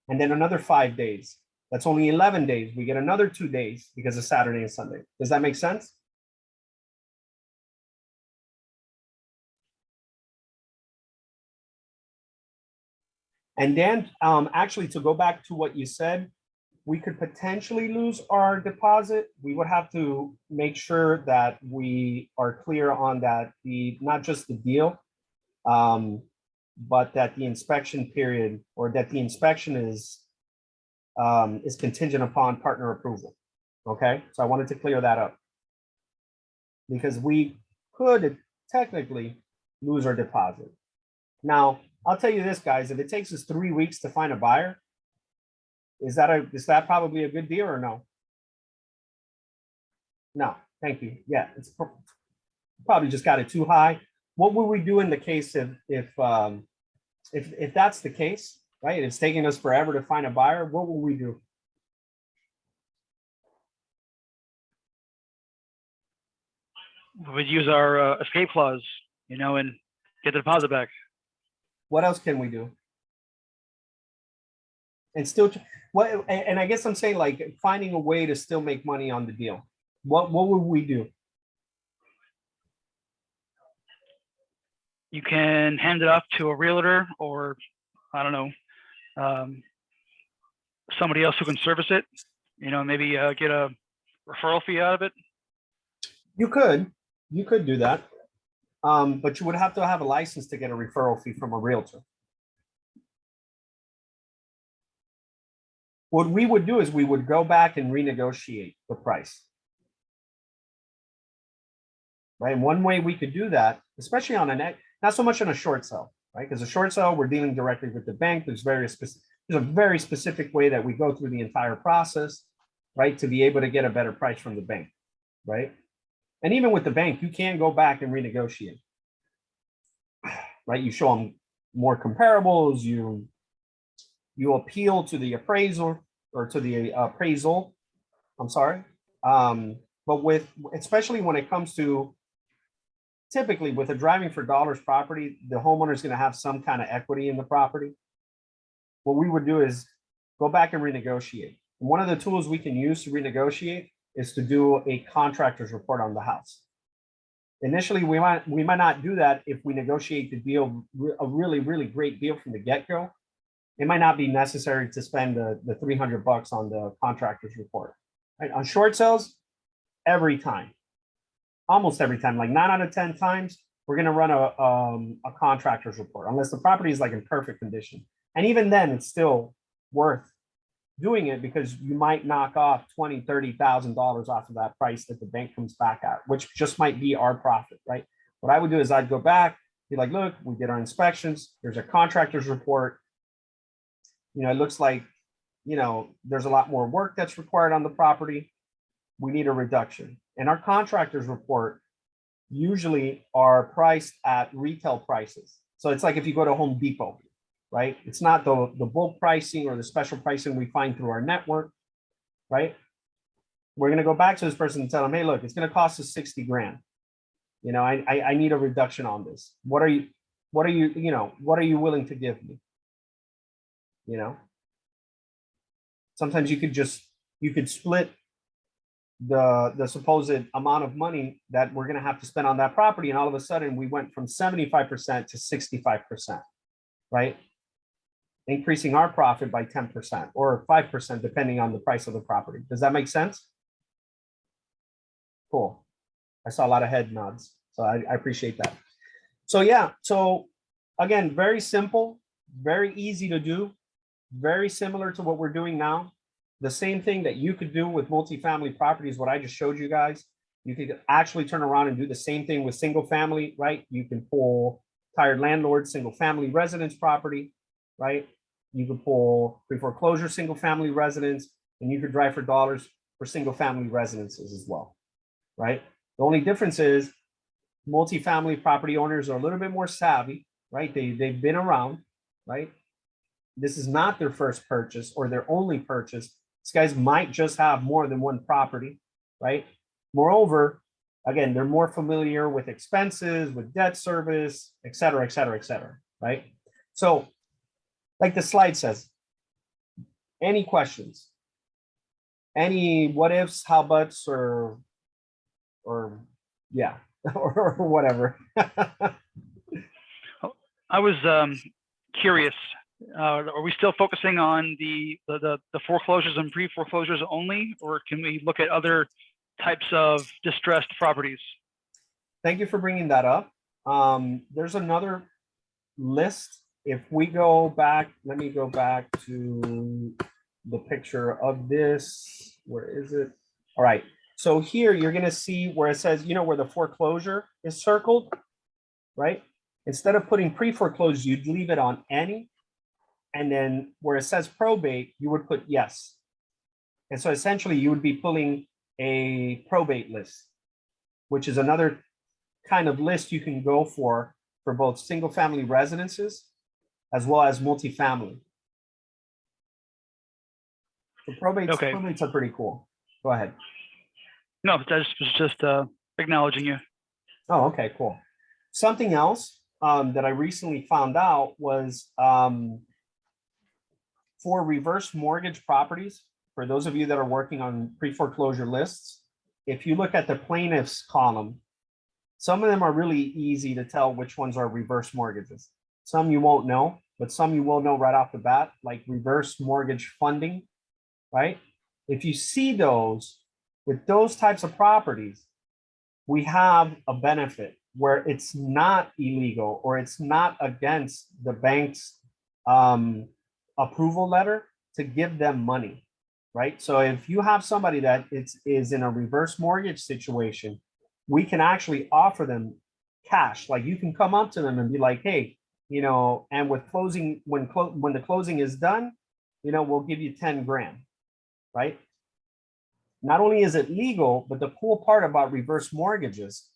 And then another 5 days. That's only 11 days. We get another 2 days because of Saturday and Sunday. Does that make sense? And then actually, to go back to what you said, we could potentially lose our deposit. We would have to make sure that we are clear on that, not just the deal, but that the inspection period, or that the inspection is contingent upon partner approval. Okay, so I wanted to clear that up because we could technically lose our deposit. Now, I'll tell you this, guys, if it takes us 3 weeks to find a buyer, is that probably a good deal or no? No, thank you. Yeah, it's probably just got it too high. What would we do in the case if that's the case, right? It's taking us forever to find a buyer. What will we do? We would use our escape clause, and get the deposit back. What else can we do? And still, and I guess I'm saying, like, finding a way to still make money on the deal. What would we do? You can hand it off to a realtor, or I don't know, somebody else who can service it. Maybe get a referral fee out of it. You could do that, but you would have to have a license to get a referral fee from a realtor. What we would do is we would go back and renegotiate the price. Right, and one way we could do that, especially on not so much on a short sale, right? Because a short sale, we're dealing directly with the bank. There's a very specific way that we go through the entire process, right, to be able to get a better price from the bank, right? And even with the bank, you can go back and renegotiate, right? You show them more comparables, you appeal to the appraisal, or to the appraisal, I'm sorry. But especially when it comes to, typically with a driving for dollars property, the homeowner is going to have some kind of equity in the property. What we would do is go back and renegotiate. And one of the tools we can use to renegotiate is to do a contractor's report on the house. Initially, we might not do that if we negotiate the deal, a really, really great deal from the get-go. It might not be necessary to spend the $300 on the contractor's report. Right? On short sales, every time. almost every time, like 9 out of 10 times, we're going to run a contractor's report, unless the property is like in perfect condition. And even then, it's still worth doing it because you might knock off $20,000, $30,000 off of that price that the bank comes back at, which just might be our profit, right? What I would do is I'd go back, be like, look, we did our inspections. There's a contractor's report. You know, it looks like, you know, there's a lot more work that's required on the property. We need a reduction. And our contractor's report usually are priced at retail prices. So it's like if you go to Home Depot, right? It's not the bulk pricing or the special pricing we find through our network, right? We're going to go back to this person and tell them, hey, look, it's going to cost us 60 grand. You know, I need a reduction on this. What are you willing to give me? You know, sometimes you could split the supposed amount of money that we're going to have to spend on that property. And all of a sudden we went from 75% to 65%, right? Increasing our profit by 10% or 5%, depending on the price of the property. Does that make sense? Cool. I saw a lot of head nods, so I appreciate that. So yeah, so again, very simple, very easy to do, very similar to what we're doing now. The same thing that you could do with multifamily properties, what I just showed you guys, you could actually turn around and do the same thing with single family, right? You can pull tired landlord, single family residence property, right? You could pull pre-foreclosure single family residence, and you could drive for dollars for single family residences as well, right? The only difference is multifamily property owners are a little bit more savvy, right? They've been around, right? This is not their first purchase or their only purchase. These guys might just have more than one property, right? Moreover, again, they're more familiar with expenses, with debt service, et cetera, et cetera, et cetera, right? So like the slide says, any questions? Any what ifs, how buts, or yeah, or whatever. I was curious. Are we still focusing on the foreclosures and pre-foreclosures only, or can we look at other types of distressed properties? Thank you for bringing that up. There's another list. If we go back, let me go back to the picture of this. Where is it? All right. So here you're going to see where it says, you know, where the foreclosure is circled, right? Instead of putting pre-foreclosure, you'd leave it on any. And then where it says probate, you would put yes. And so essentially you would be pulling a probate list, which is another kind of list you can go for both single family residences as well as multifamily. So probates are pretty cool. Go ahead. No, that was just acknowledging you. Oh, okay, cool. Something else that I recently found out was for reverse mortgage properties, for those of you that are working on pre-foreclosure lists, if you look at the plaintiffs column, some of them are really easy to tell which ones are reverse mortgages. Some you won't know, but some you will know right off the bat, like reverse mortgage funding, right? If you see those, with those types of properties, we have a benefit where it's not illegal or it's not against the bank's approval letter to give them money, right? So if you have somebody that is in a reverse mortgage situation, we can actually offer them cash. Like you can come up to them and be like, hey, you know, and with closing, when the closing is done, you know, we'll give you 10 grand, right? Not only is it legal, but the cool part about reverse mortgages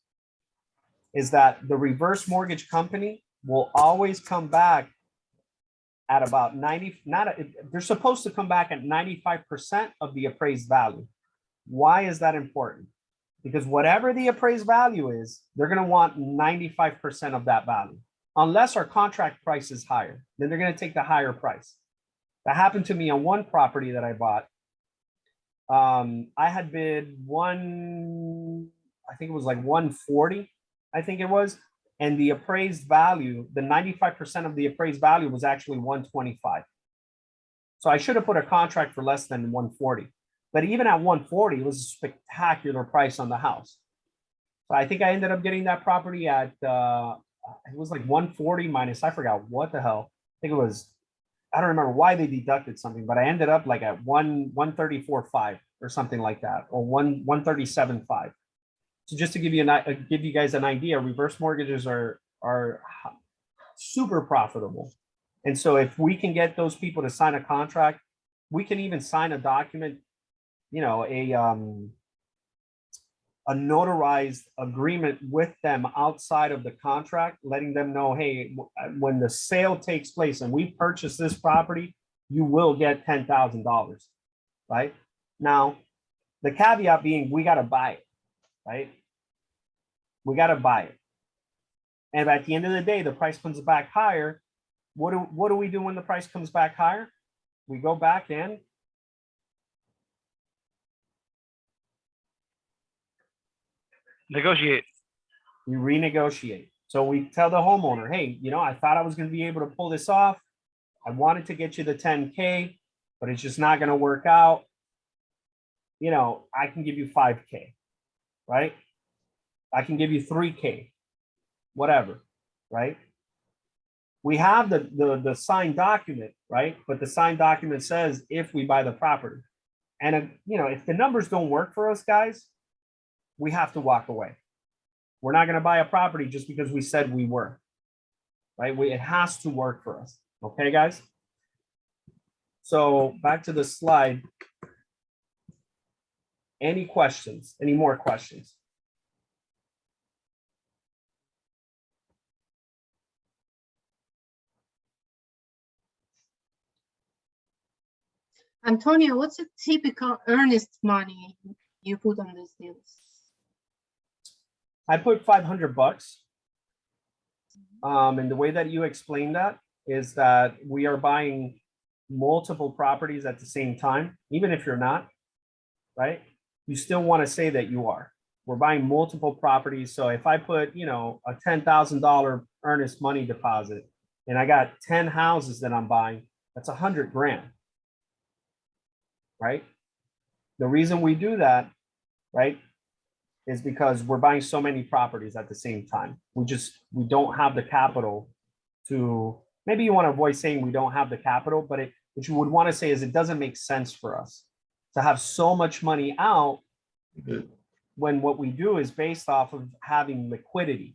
is that the reverse mortgage company will always come back at about 90, they're supposed to come back at 95% of the appraised value. Why is that important? Because whatever the appraised value is, they're going to want 95% of that value. Unless our contract price is higher, then they're going to take the higher price. That happened to me on one property that I bought. I had bid I think it was like 140, I think it was. And the appraised value, the 95% of the appraised value was actually 125. So I should have put a contract for less than 140. But even at 140, it was a spectacular price on the house. So I think I ended up getting that property at, it was like 140 minus, I forgot what the hell. I think it was, I don't remember why they deducted something, but I ended up like at 134.5 or something like that, or 137.5. So just to give you give you guys an idea, reverse mortgages are super profitable. And so if we can get those people to sign a contract, we can even sign a document, you know, a notarized agreement with them outside of the contract, letting them know, hey, when the sale takes place and we purchase this property, you will get $10,000, right? Now, the caveat being, we got to buy it, right? We got to buy it. And at the end of the day, the price comes back higher. What do we do when the price comes back higher? We go back and Negotiate. we renegotiate. So we tell the homeowner, hey, you know, I thought I was going to be able to pull this off. I wanted to get you the 10K, but it's just not going to work out. You know, I can give you 5K, right? I can give you 3K, whatever, right? We have the signed document, right? But the signed document says if we buy the property. And, you know, if the numbers don't work for us, guys, we have to walk away. We're not going to buy a property just because we said we were, right? It has to work for us. Okay, guys? So back to the slide. Any questions? Any more questions? Antonio, what's a typical earnest money you put on these deals? I put $500. And the way that you explain that is that we are buying multiple properties at the same time, even if you're not, right? You still want to say that you are. We're buying multiple properties. So if I put, you know, a $10,000 earnest money deposit and I got 10 houses that I'm buying, that's 100 grand, right? The reason we do that, right, is because we're buying so many properties at the same time. We don't have the capital to, maybe you want to avoid saying we don't have the capital, but what you would want to say is it doesn't make sense for us to have so much money out when what we do is based off of having liquidity,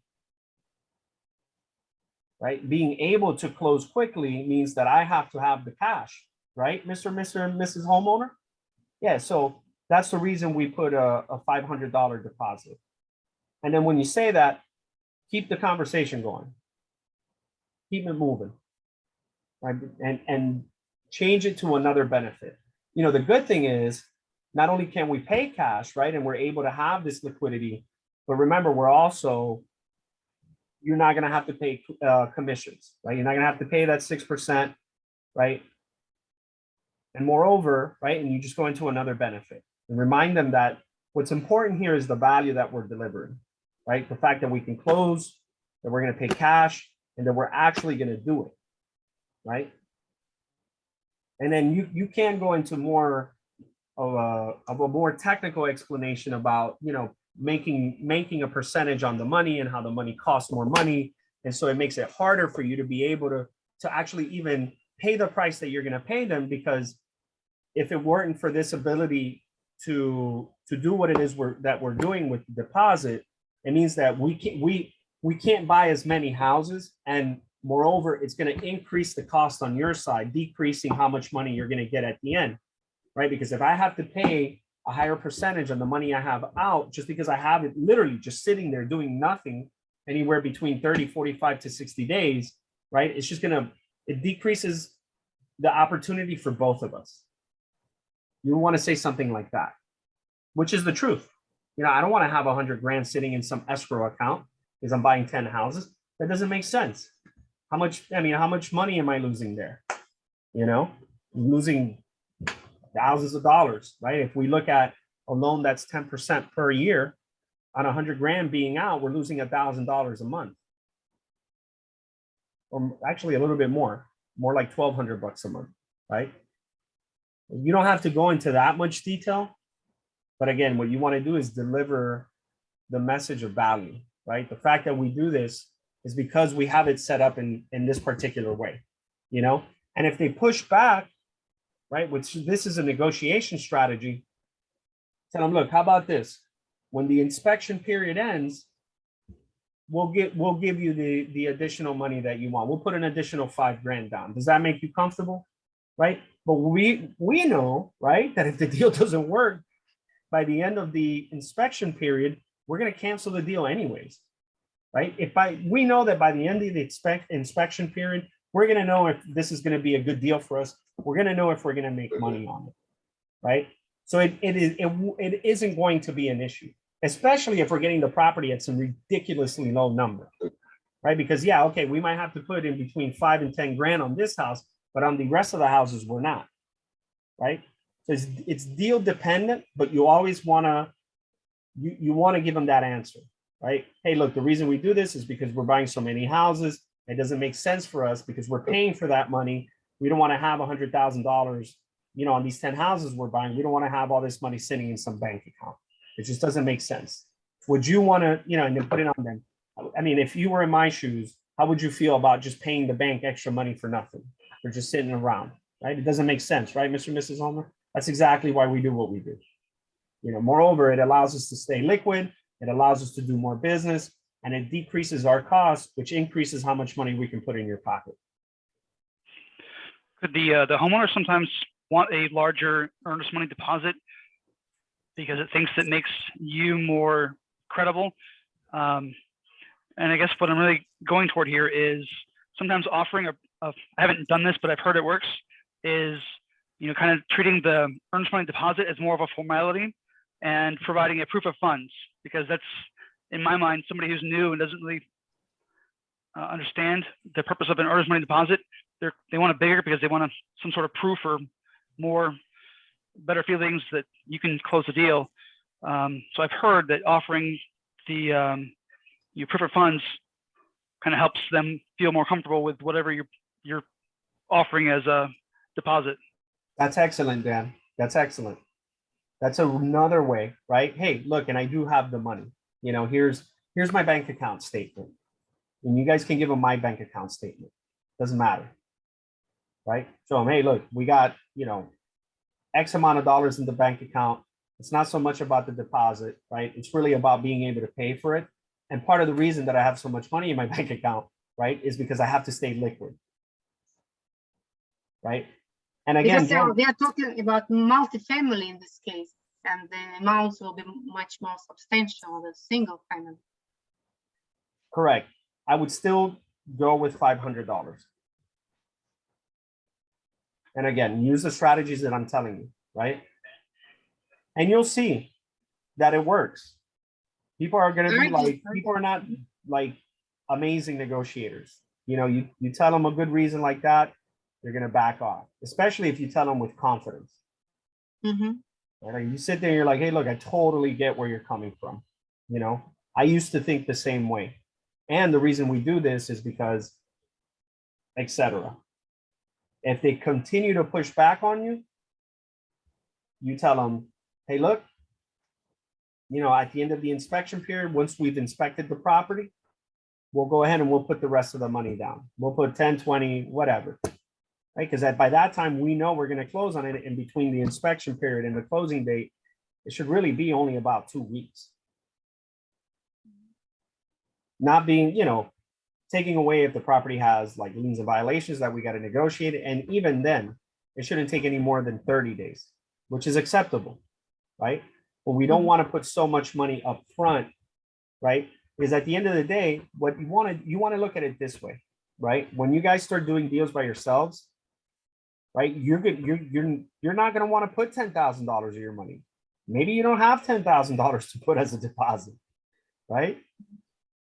right? Being able to close quickly means that I have to have the cash, right? Mr. and Mrs. Homeowner? Yeah, so that's the reason we put a $500 deposit. And then when you say that, keep the conversation going. Keep it moving, right? And change it to another benefit. You know, the good thing is not only can we pay cash, right? And we're able to have this liquidity, but remember, you're not going to have to pay commissions, right? You're not going to have to pay that 6%, right? And moreover, right, and you just go into another benefit and remind them that what's important here is the value that we're delivering, right? The fact that we can close, that we're going to pay cash, and that we're actually going to do it, right? And then you can go into more of a more technical explanation about, you know, making a percentage on the money and how the money costs more money. And so it makes it harder for you to be able to actually even pay the price that you're going to pay them, because if it weren't for this ability to do what it is that we're doing with the deposit, it means that we can't buy as many houses, and moreover, it's going to increase the cost on your side, decreasing how much money you're going to get at the end, right? Because if I have to pay a higher percentage on the money I have out, just because I have it literally just sitting there doing nothing, anywhere between 30, 45 to 60 days, right? It's just it decreases the opportunity for both of us. You want to say something like that, which is the truth. You know, I don't want to have 100 grand sitting in some escrow account because I'm buying 10 houses. That doesn't make sense. How much money am I losing there? You know, I'm losing thousands of dollars, right? If we look at a loan that's 10% per year on 100 grand being out, we're losing $1,000 a month. Or actually a little bit more like $1,200 a month, right? You don't have to go into that much detail, but again, what you want to do is deliver the message of value, right? The fact that we do this is because we have it set up in this particular way, you know? And if they push back, right, which this is a negotiation strategy, tell them, look, how about this? When the inspection period ends, we'll give you the additional money that you want. We'll put an additional $5,000 down. Does that make you comfortable? Right? But we know, right, that if the deal doesn't work by the end of the inspection period, we're going to cancel the deal anyways. Right? We know that by the end of the inspection period, we're going to know if this is going to be a good deal for us. We're going to know if we're going to make money on it. Right? So it isn't going to be an issue, especially if we're getting the property at some ridiculously low number, right? Because yeah, okay, we might have to put in between 5 and 10 grand on this house, but on the rest of the houses, we're not, right? So it's deal dependent, but you always wanna, you wanna give them that answer, right? Hey, look, the reason we do this is because we're buying so many houses. It doesn't make sense for us because we're paying for that money. We don't wanna have $100,000, you know, on these 10 houses we're buying. We don't wanna have all this money sitting in some bank account. It just doesn't make sense. Would you want to, you know, and then put it on them? I mean, if you were in my shoes, how would you feel about just paying the bank extra money for nothing, or just sitting around, right? It doesn't make sense, right, Mr. and Mrs. Homer? That's exactly why we do what we do. You know, moreover, it allows us to stay liquid. It allows us to do more business, and it decreases our costs, which increases how much money we can put in your pocket. Could the homeowner sometimes want a larger earnest money deposit because it thinks it makes you more credible? And I guess what I'm really going toward here is sometimes offering I haven't done this, but I've heard it works, is, you know, kind of treating the earnest money deposit as more of a formality and providing a proof of funds, because that's, in my mind, somebody who's new and doesn't really understand the purpose of an earnest money deposit. They want it bigger because they want some sort of proof or better feelings that you can close the deal. So I've heard that offering the your proof of funds kind of helps them feel more comfortable with whatever you're offering as a deposit. That's excellent, Dan. That's excellent. That's another way, right? Hey, look, and I do have the money. You know, here's my bank account statement. And you guys can give them my bank account statement. Doesn't matter. Right? Show them, hey, look, we got, you know, X amount of dollars in the bank account. It's not so much about the deposit, right? It's really about being able to pay for it. And part of the reason that I have so much money in my bank account, right, is because I have to stay liquid. Right? And again, because they are talking about multifamily in this case, and the amounts will be much more substantial than single family. Correct. I would still go with $500. And again, use the strategies that I'm telling you, right? And you'll see that it works. People are going to be like, people are not like amazing negotiators. You know, you tell them a good reason like that, they're going to back off, especially if you tell them with confidence. Mm-hmm. Right? You sit there, you're like, hey, look, I totally get where you're coming from. You know, I used to think the same way. And the reason we do this is because, etc. If they continue to push back on you, you tell them, hey, look, you know, at the end of the inspection period, once we've inspected the property, we'll go ahead and we'll put the rest of the money down. We'll put 10, 20, whatever, right? Because by that time, we know we're going to close on it. In between the inspection period and the closing date, it should really be only about 2 weeks. Not being, you know, taking away if the property has like liens and violations that we got to negotiate. And even then, it shouldn't take any more than 30 days, which is acceptable, right? But we don't want to put so much money up front, right? Because at the end of the day, what you want to look at it this way, right? When you guys start doing deals by yourselves, right? You're not going to want to put $10,000 of your money. Maybe you don't have $10,000 to put as a deposit, right?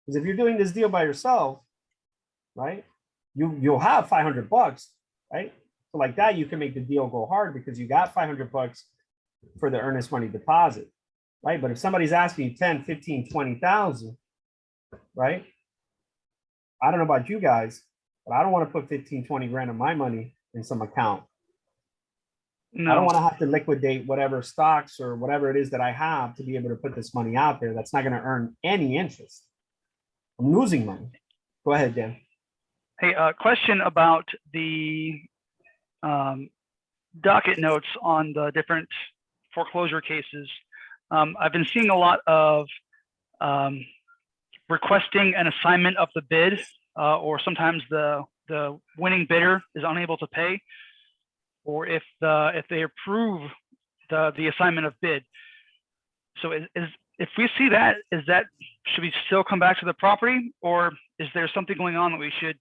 Because if you're doing this deal by yourself, right, you'll have $500, right? So like that, you can make the deal go hard because you got $500 for the earnest money deposit, right? But if somebody's asking you 10, 15, 20,000, right? I don't know about you guys, but I don't want to put 15, 20 grand of my money in some account. I don't No, want to have to liquidate whatever stocks or whatever it is that I have to be able to put this money out there. That's not going to earn any interest. I'm losing money. Go ahead, Dan. hey, question about the docket notes on the different foreclosure cases. I've been seeing a lot of requesting an assignment of the bid, or sometimes the winning bidder is unable to pay, or if they approve the assignment of bid. So if we see that, should we still come back to the property, or is there something going on that we should?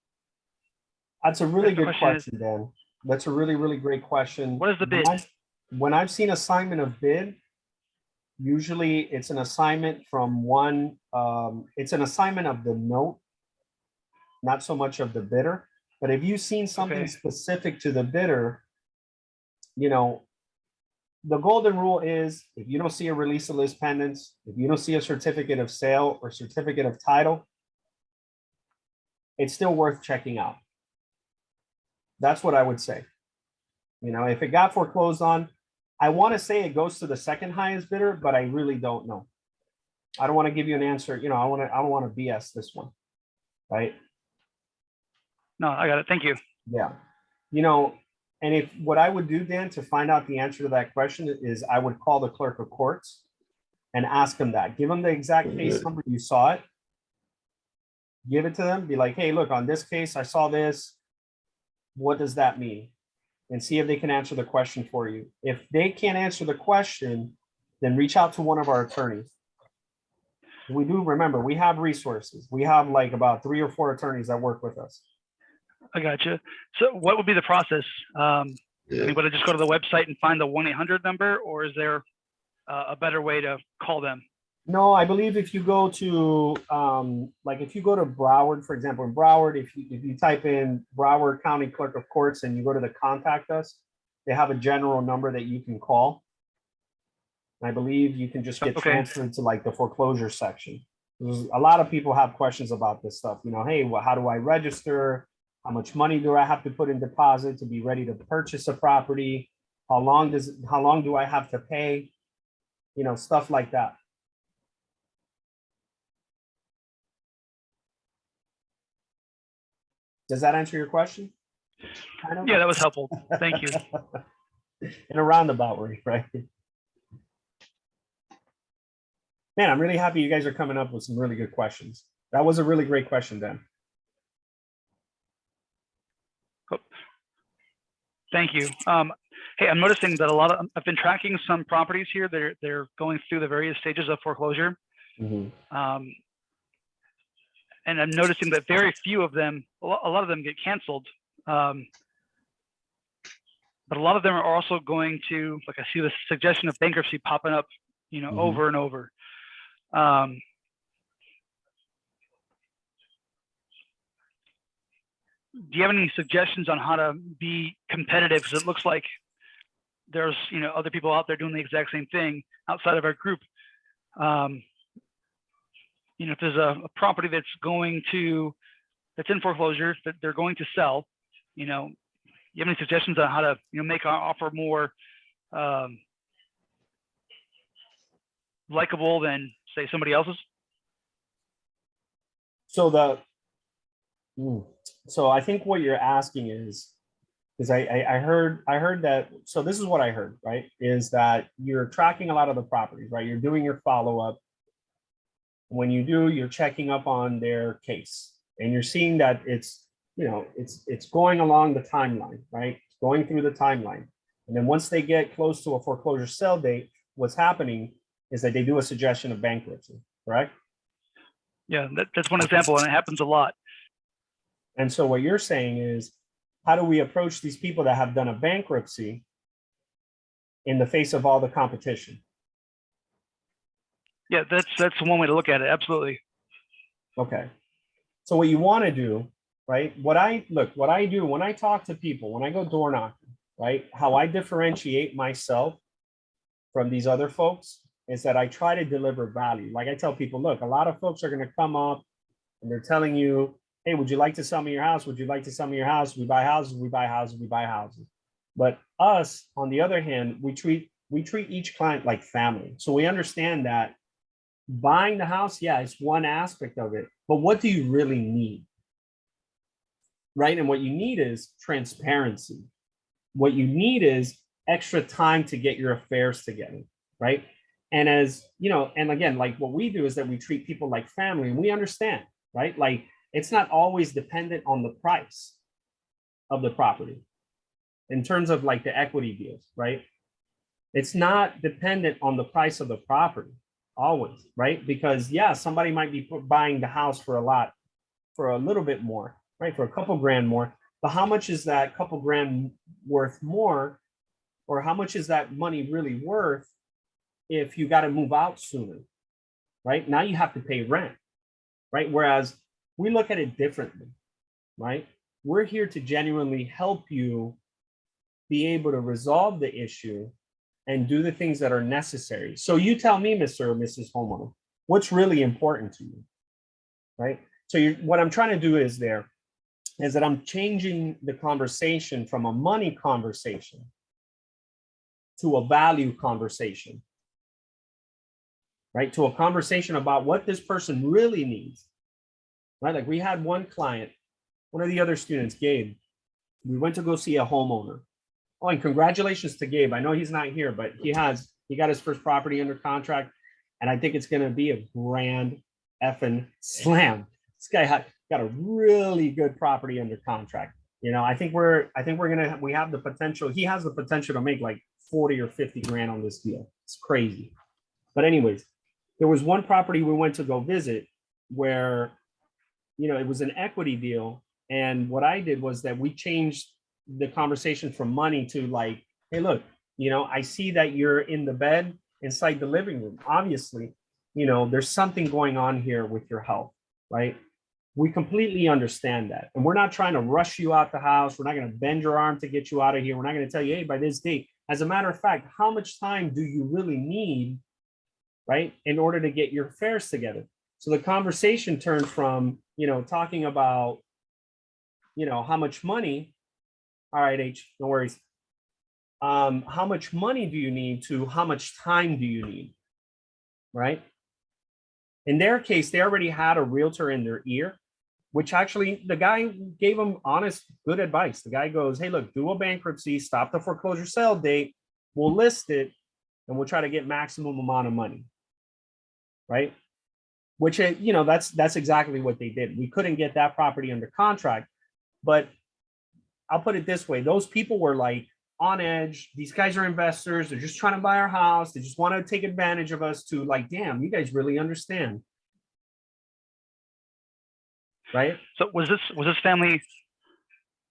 That's a really The good question is- question, Dan. That's a really, really great question. What is the bid? When I've seen assignment of bid, usually it's an assignment from one, it's an assignment of the note, not so much of the bidder. But if you've seen something Okay. specific to the bidder, you know, the golden rule is if you don't see a release of list pendants, if you don't see a certificate of sale or certificate of title, it's still worth checking out. That's what I would say. You know, if it got foreclosed on, I want to say it goes to the second highest bidder, but I really don't know. I don't want to give you an answer. You know, I don't want to BS this one, right? No, I got it. Thank you. Yeah. You know, and if what I would do, Dan, to find out the answer to that question is I would call the clerk of courts and ask them that. Give them the exact case number you saw it. Give it to them. Be like, hey, look, on this case, I saw this. What does that mean? And see if they can answer the question for you. If they can't answer the question, then reach out to one of our attorneys. We do remember, we have resources. We have like about 3 or 4 attorneys that work with us. I got you. So what would be the process? I mean, would I just go to the website and find the 1-800 number, or is there a better way to call them? No, I believe if you go to, like if you go to Broward, for example, in Broward, if you type in Broward County Clerk of Courts and you go to the contact us, they have a general number that you can call. I believe you can just get Okay. transferred to like the foreclosure section. A lot of people have questions about this stuff. You know, hey, well, how do I register? How much money do I have to put in deposit to be ready to purchase a property? How long do I have to pay? You know, stuff like that. Does that answer your question? Kind of? Yeah, that was helpful. Thank you. In a roundabout way, right? Man, I'm really happy you guys are coming up with some really good questions. That was a really great question, Dan. Thank you. Hey, I'm noticing that I've been tracking some properties here. They're going through the various stages of foreclosure. Mhm. And I'm noticing that very few of them, a lot of them get canceled. But a lot of them are also going to, like I see the suggestion of bankruptcy popping up, you know, Mhm. over and over. Do you have any suggestions on how to be competitive? Because it looks like there's, you know, other people out there doing the exact same thing outside of our group. You know, if there's a property that's in foreclosure that they're going to sell, you know, you have any suggestions on how to, you know, make our offer more likable than say somebody else's? So I think what you're asking is I heard that, so this is what I heard, right? Is that you're tracking a lot of the properties, right? You're doing your follow-up. When you do, you're checking up on their case and you're seeing that it's, you know, it's going along the timeline, right? It's going through the timeline. And then once they get close to a foreclosure sale date, what's happening is that they do a suggestion of bankruptcy, correct? Yeah, that's one example, and it happens a lot. And so what you're saying is, how do we approach these people that have done a bankruptcy in the face of all the competition? Yeah, that's one way to look at it. Absolutely. Okay. So what you want to do, right? What I do when I talk to people, when I go door knocking, right? How I differentiate myself from these other folks is that I try to deliver value. Like I tell people, look, a lot of folks are going to come up and they're telling you, hey, would you like to sell me your house? Would you like to sell me your house? We buy houses, we buy houses, we buy houses. But us, on the other hand, we treat each client like family. So we understand that buying the house, yeah, it's one aspect of it, but what do you really need? Right? And what you need is transparency. What you need is extra time to get your affairs together, right? And as you know, and again, like what we do is that we treat people like family, and we understand, right? Like it's not always dependent on the price of the property in terms of like the equity deals, right? It's not dependent on the price of the property always, right? Because yeah, somebody might be buying the house for a little bit more, right? For a couple grand more, but how much is that couple grand worth more? Or how much is that money really worth if you got to move out sooner, right? Now you have to pay rent, right? Whereas we look at it differently, right? We're here to genuinely help you be able to resolve the issue and do the things that are necessary. So you tell me, Mr. or Mrs. Homeowner, what's really important to you, right? So what I'm trying to do is that I'm changing the conversation from a money conversation to a value conversation, right? To a conversation about what this person really needs, right? Like we had one client, one of the other students, Gabe, we went to go see a homeowner. Oh, and congratulations to Gabe. I know he's not here, but he got his first property under contract, and I think it's going to be a grand effing slam. This guy got a really good property under contract. You know, I think we have the potential. He has the potential to make like 40 or 50 grand on this deal. It's crazy. But anyways, there was one property we went to go visit where, you know, it was an equity deal. And what I did was that we changed the conversation from money to like, hey, look, you know, I see that you're in the bed inside the living room. Obviously, you know, there's something going on here with your health, right? We completely understand that. And we're not trying to rush you out the house. We're not going to bend your arm to get you out of here. We're not going to tell you, hey, by this date. As a matter of fact, how much time do you really need, right, in order to get your affairs together? So the conversation turned from, you know, talking about, you know, how much money. All right, H, no worries. How much money do you need to how much time do you need, right? In their case, they already had a realtor in their ear, which actually the guy gave them honest, good advice. The guy goes, hey, look, do a bankruptcy, stop the foreclosure sale date, we'll list it, and we'll try to get maximum amount of money, right? Which, you know, that's exactly what they did. We couldn't get that property under contract, but I'll put it this way. Those people were like on edge. These guys are investors. They're just trying to buy our house. They just want to take advantage of us to like, damn, you guys really understand. Right? So was this family,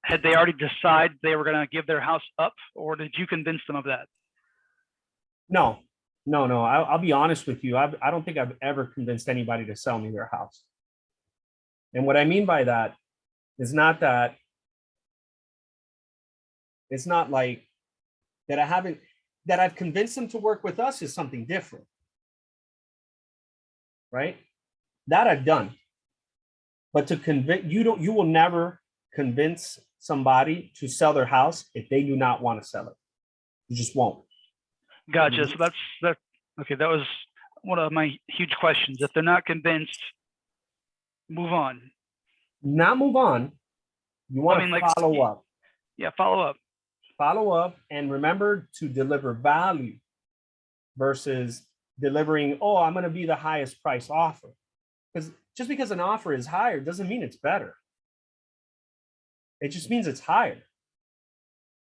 had they already decided they were going to give their house up, or did you convince them of that? No. I'll be honest with you. I don't think I've ever convinced anybody to sell me their house. And what I mean by that is not that it's not like that I've convinced them to work with us is something different. Right? That I've done. But to convince you will never convince somebody to sell their house if they do not want to sell it. You just won't. Gotcha. So that's okay. That was one of my huge questions. If they're not convinced, move on. Not move on. You want to follow up. Yeah, follow up. Follow up and remember to deliver value versus delivering, oh, I'm going to be the highest price offer. Because just because an offer is higher doesn't mean it's better. It just means it's higher.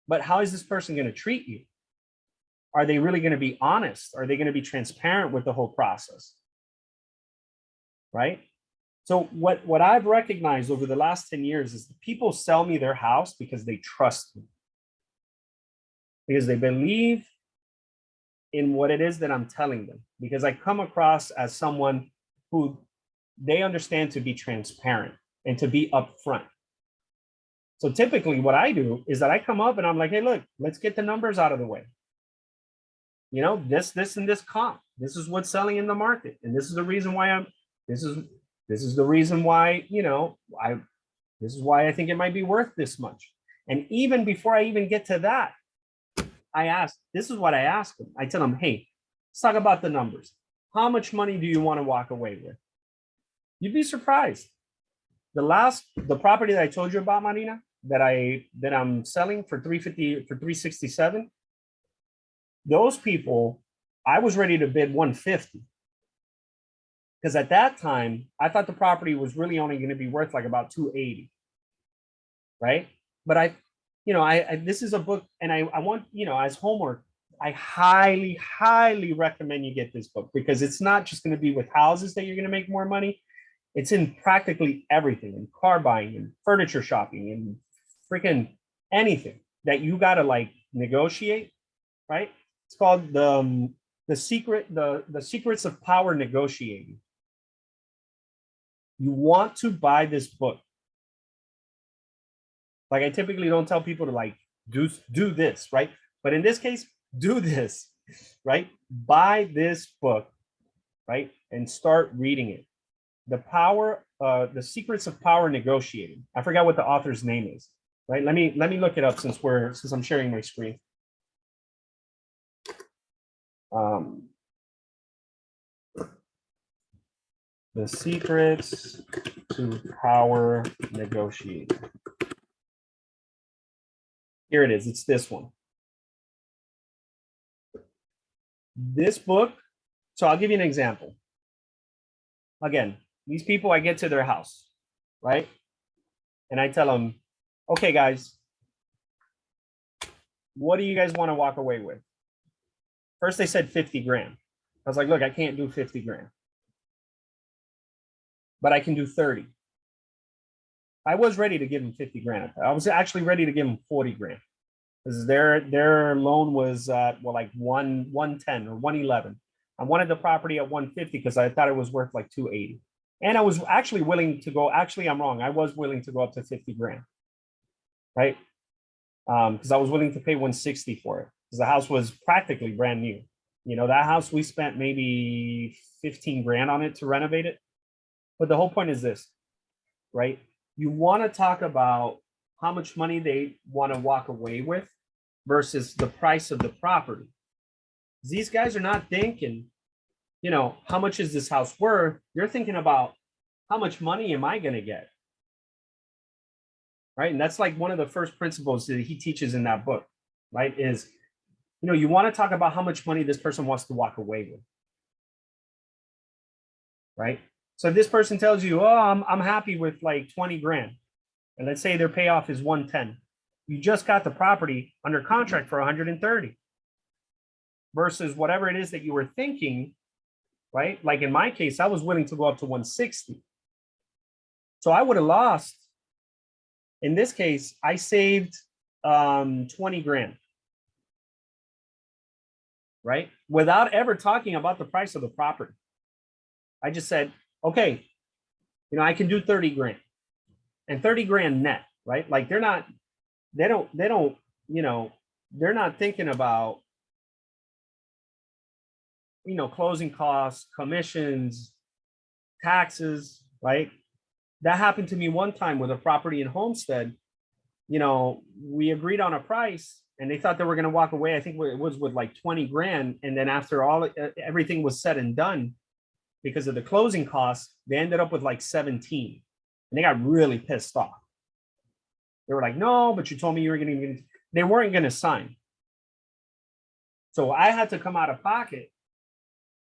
But how is this person going to treat you? Are they really going to be honest? Are they going to be transparent with the whole process? Right? So what I've recognized over the last 10 years is that people sell me their house because they trust me. Because they believe in what it is that I'm telling them. Because I come across as someone who they understand to be transparent and to be upfront. So typically what I do is that I come up and I'm like, hey, look, let's get the numbers out of the way. You know, this, and this comp. This is what's selling in the market. And this is the reason why this is the reason why, you know, this is why I think it might be worth this much. And even before I even get to that, this is what I ask them. I tell them, hey, let's talk about the numbers. How much money do you want to walk away with? You'd be surprised. The property that I told you about, Marina, that I'm selling for 350 for 367. Those people, I was ready to bid 150. Because at that time, I thought the property was really only going to be worth like about 280. Right. But this is a book, and I want, as homework, I highly, highly recommend you get this book, because it's not just going to be with houses that you're going to make more money. It's in practically everything, in car buying and furniture shopping and freaking anything that you got to like negotiate. Right. It's called the Secrets of Power Negotiating. You want to buy this book. Like, I typically don't tell people to like do this, right? But in this case, do this, right? Buy this book, right? And start reading it. The Secrets of Power Negotiating. I forgot what the author's name is, right? Let me look it up since I'm sharing my screen. The Secrets to Power Negotiating. Here it is. It's this one. This book. So I'll give you an example. Again, these people, I get to their house, right? And I tell them, okay, guys, what do you guys want to walk away with? First, they said 50 grand. I was like, look, I can't do 50 grand, but I can do 30. I was ready to give them 50 grand. I was actually ready to give them 40 grand because their loan was like 110 or 111. I wanted the property at 150 because I thought it was worth like 280. And I was actually willing to go, actually, I'm wrong. I was willing to go up to 50 grand, right? Because I was willing to pay 160 for it because the house was practically brand new. That house, we spent maybe 15 grand on it to renovate it. But the whole point is this, right? You want to talk about how much money they want to walk away with versus the price of the property. These guys are not thinking, how much is this house worth? You're thinking about how much money am I going to get? Right. And that's like one of the first principles that he teaches in that book, right? Is, you want to talk about how much money this person wants to walk away with. Right. So if this person tells you, oh, I'm happy with like 20 grand. And let's say their payoff is 110. You just got the property under contract for 130 versus whatever it is that you were thinking, right? Like in my case, I was willing to go up to 160. So I would have lost. In this case, I saved 20 grand, right? Without ever talking about the price of the property. I just said, okay, I can do 30 grand and 30 grand net, right? Like they're not thinking about, closing costs, commissions, taxes, right? That happened to me one time with a property in Homestead. We agreed on a price and they thought they were going to walk away. I think it was with like 20 grand. And then after everything was said and done, because of the closing costs, they ended up with like 17 and they got really pissed off. They were like, no, but you told me you were going to, they weren't going to sign. So I had to come out of pocket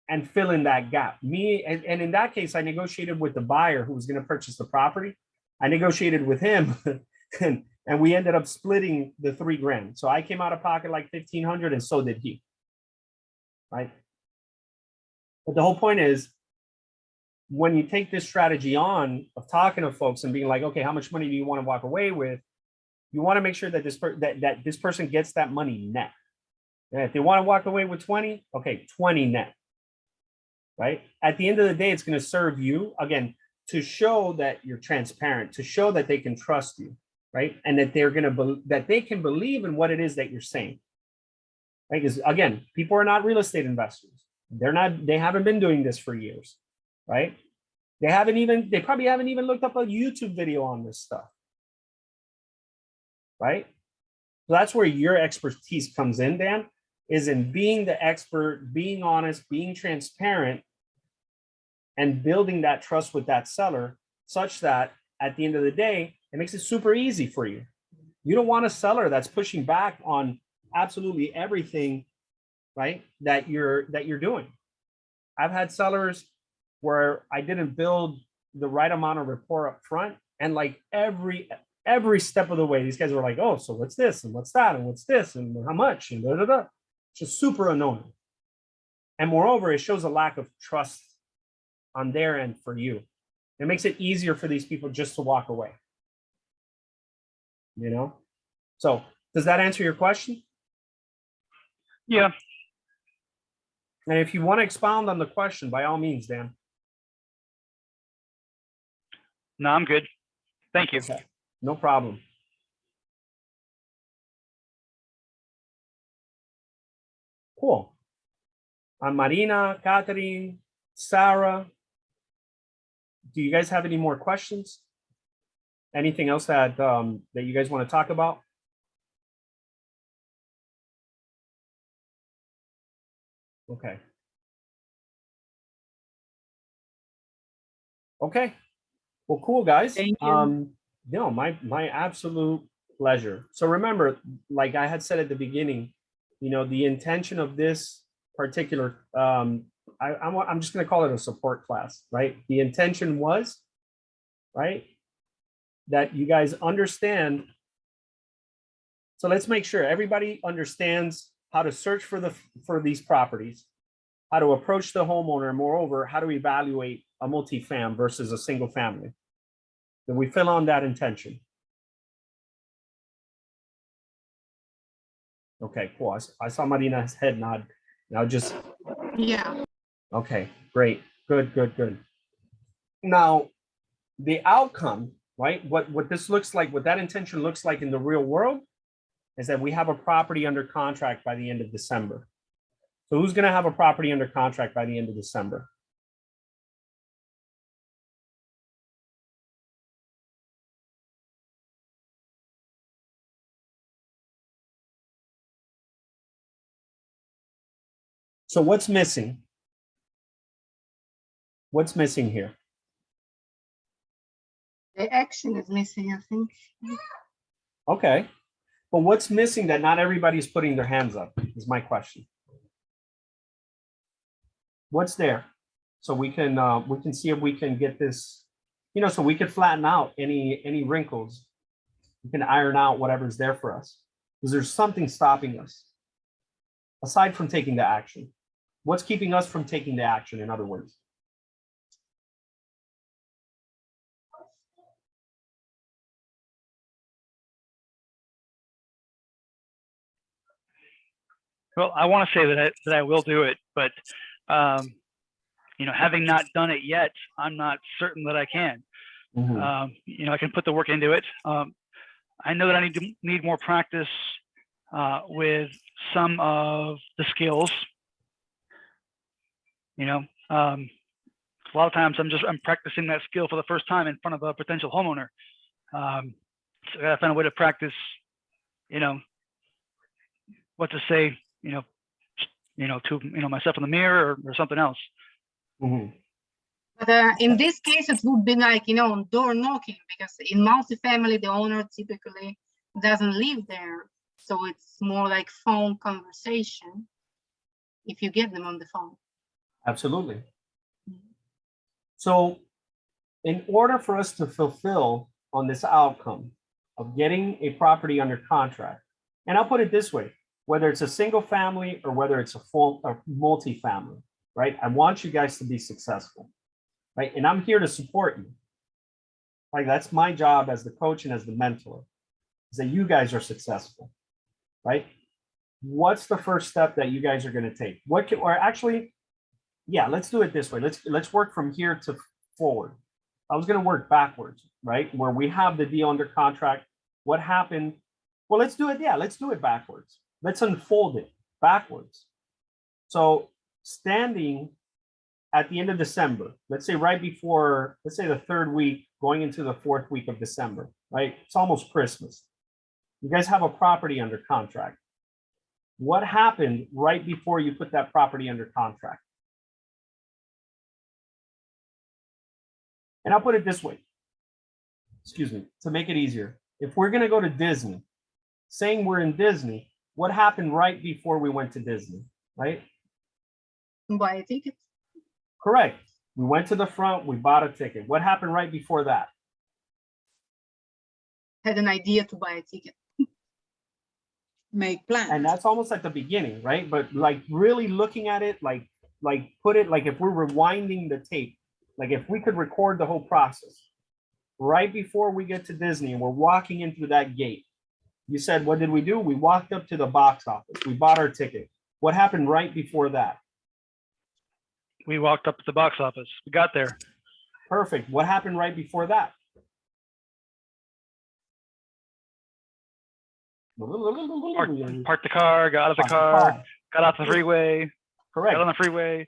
and fill in that gap. And in that case, I negotiated with the buyer who was going to purchase the property. I negotiated with him and we ended up splitting the 3 grand. So I came out of pocket like 1,500 and so did he, right? But the whole point is, when you take this strategy on of talking to folks and being like, okay, how much money do you want to walk away with? You want to make sure that this person gets that money net. And if they want to walk away with 20, okay, 20 net. Right? At the end of the day, it's going to serve you, again, to show that you're transparent, to show that they can trust you, right? And that that they can believe in what it is that you're saying. Right? Because again, people are not real estate investors. They haven't been doing this for years, right? They probably haven't even looked up a YouTube video on this stuff. Right? So that's where your expertise comes in, Dan, is in being the expert, being honest, being transparent, and building that trust with that seller such that at the end of the day, it makes it super easy for you. You don't want a seller that's pushing back on absolutely everything, right, that you're doing. I've had sellers where I didn't build the right amount of rapport up front, and like every step of the way, these guys were like, oh, so what's this and what's that and what's this and how much and da da da. It's just super annoying. And moreover, it shows a lack of trust on their end for you. It makes it easier for these people just to walk away. You know? So does that answer your question? Yeah. And if you want to expound on the question, by all means, Dan. No, I'm good. Thank you. Okay. No problem. Cool. Marina, Catherine, Sarah, do you guys have any more questions? Anything else that that you guys want to talk about? Okay. Okay. Well, cool, guys. Thank you. No, my absolute pleasure. So remember, like I had said at the beginning, you know, the intention of this particular, I'm just going to call it a support class, right? The intention was, right, that you guys understand. So let's make sure everybody understands how to search for these properties, how to approach the homeowner, and moreover, how to evaluate a multifam versus a single family. Then we fill on that intention. Okay, cool. I saw Marina's head nod. Now just, Yeah. okay, great. Good, good, good. Now, the outcome, right? What this looks like, what that intention looks like in the real world is that we have a property under contract by the end of December. So who's going to have a property under contract by the end of December? So what's missing? What's missing here? The action is missing, I think. Okay. But what's missing that not everybody's putting their hands up is my question. What's there? So we can see if we can get this, you know, so we can flatten out any wrinkles. We can iron out whatever's there for us. Because there's something stopping us aside from taking the action. What's keeping us from taking the action, in other words? Well, I want to say that I will do it, but you know, having not done it yet, I'm not certain that I can. You know, I can put the work into it. I know that I need more practice with some of the skills. You know, a lot of times I'm practicing that skill for the first time in front of a potential homeowner. So I gotta find a way to practice, you know, what to say, you know, to, you know, myself in the mirror or something else. But in this case, it would be like, you know, door knocking, because in multifamily, the owner typically doesn't live there. So it's more like phone conversation if you get them on the phone. Absolutely. So in order for us to fulfill on this outcome of getting a property under contract, and I'll put it this way, whether it's a single family or whether it's a full or multifamily, right? I want you guys to be successful, right? And I'm here to support you. Like, that's my job as the coach and as the mentor, is that you guys are successful, right? What's the first step that you guys are going to take? What can, or actually, yeah, let's do it this way. Let's work from here to forward. I was going to work backwards, right? Where we have the deal under contract. What happened? Well, let's do it. Yeah, let's do it backwards. Let's unfold it backwards. So standing at the end of December, let's say right before, let's say the third week going into the fourth week of December, right? It's almost Christmas. You guys have a property under contract. What happened right before you put that property under contract? And I'll put it this way, excuse me, to make it easier. If we're gonna go to Disney, saying we're in Disney, what happened right before we went to Disney, right? Buy a ticket. Correct. We went to the front, we bought a ticket. What happened right before that? Had an idea to buy a ticket. Make plans. And that's almost at the beginning, right? But like really looking at it, like put it like if we're rewinding the tape, like if we could record the whole process right before we get to Disney and we're walking in through that gate. You said, what did we do? We walked up to the box office. We bought our ticket. What happened right before that? We walked up to the box office. We got there. Perfect. What happened right before that? Parked the car, got out of the car, got off the freeway, Correct. got on the freeway.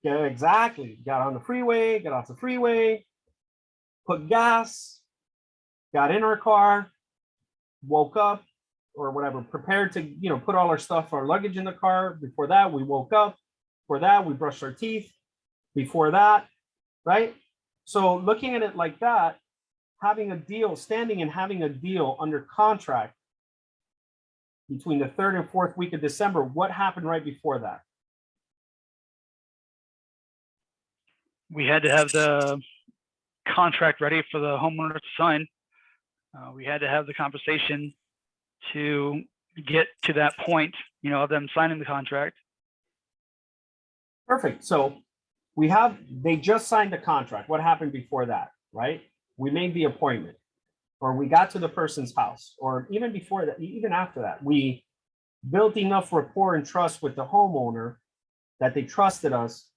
Yeah, exactly. Got on the freeway, got off the freeway, put gas, got in our car, woke up or whatever, prepared to, put all our stuff, our luggage in the car. Before that, we woke up. Before that, we brushed our teeth. Before that, right? So looking at it like that, having a deal, standing and having a deal under contract between the 3rd and 4th week of December, what happened right before that? We had to have the contract ready for the homeowner to sign. We had to have the conversation to get to that point, of them signing the contract. Perfect. So they just signed the contract. What happened before that, right? We made the appointment, or we got to the person's house, or even before that, even after that, we built enough rapport and trust with the homeowner that they trusted us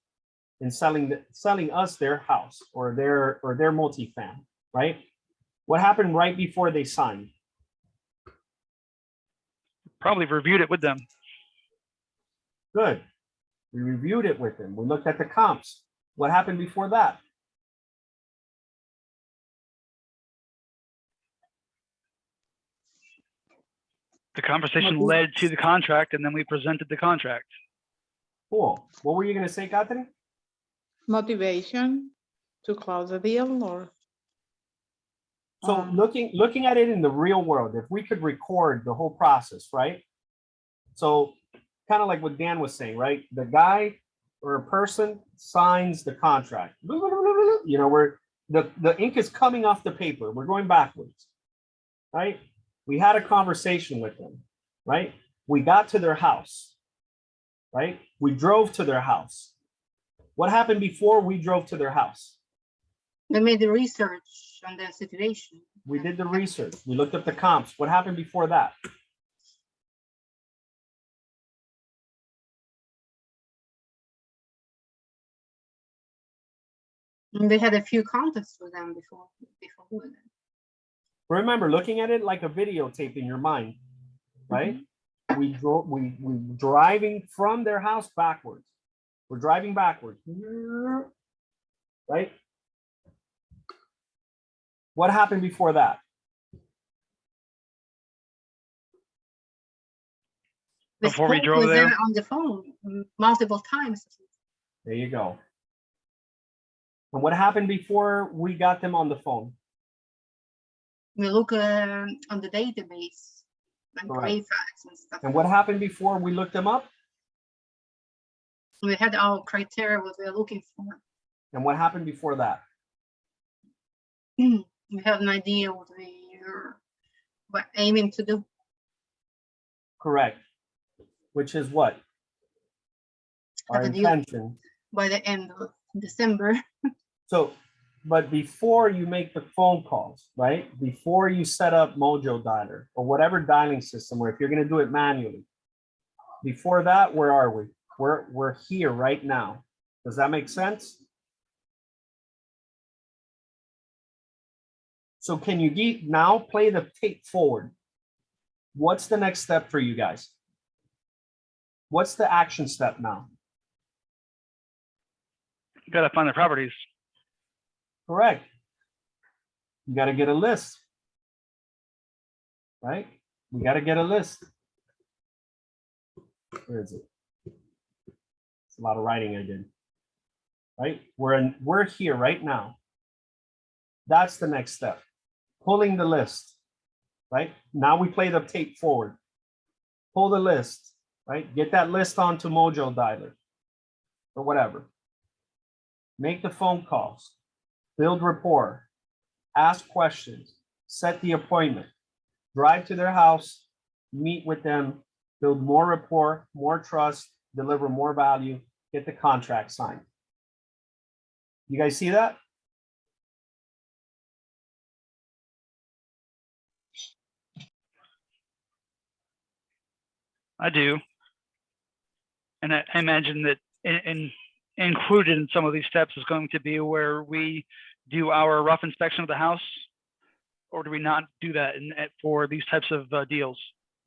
in selling us their house or their multifamily, right? What happened right before they signed? Probably reviewed it with them. Good. We reviewed it with them. We looked at the comps. What happened before that? The conversation led to the contract, and then we presented the contract. Cool. What were you going to say, Catherine? Motivation to close the deal, or So looking at it in the real world, if we could record the whole process, right? So kind of like what Dan was saying, right? The guy or a person signs the contract. Where the ink is coming off the paper. We're going backwards, right? We had a conversation with them, right? We got to their house, right? We drove to their house. What happened before we drove to their house? They made the research on the situation. We did the research. We looked up the comps. What happened before that? And they had a few contacts with them before doing it. Remember, looking at it like a videotape in your mind, right? We driving from their house backwards. We're driving backwards, right? What happened before that? Before we spoke drove with there? them on the phone multiple times. There you go. And what happened before we got them on the phone? We look on the database, like Correct. AIPI and stuff. And what happened before we looked them up? We had our criteria, what we're looking for. And what happened before that? We have an idea what we're aiming to do. Correct. Which is what? Our Have a deal intention. by the end of December. So, but before you make the phone calls, right? Before you set up Mojo Dialer or whatever dialing system, or if you're going to do it manually, before that, where are we? We're here right now. Does that make sense? So can you now play the tape forward? What's the next step for you guys? What's the action step now? You got to find the properties. Correct. You got to get a list, right? We got to get a list. Where is it? It's a lot of writing I did. Right? We're here right now. That's the next step. Pulling the list. Right? Now we play the tape forward. Pull the list. Right? Get that list onto Mojo Dialer or whatever. Make the phone calls. Build rapport. Ask questions. Set the appointment. Drive to their house. Meet with them. Build more rapport, more trust, deliver more value, get the contract signed. You guys see that? I do. And I imagine that included in some of these steps is going to be where we do our rough inspection of the house, or do we not do that for these types of deals?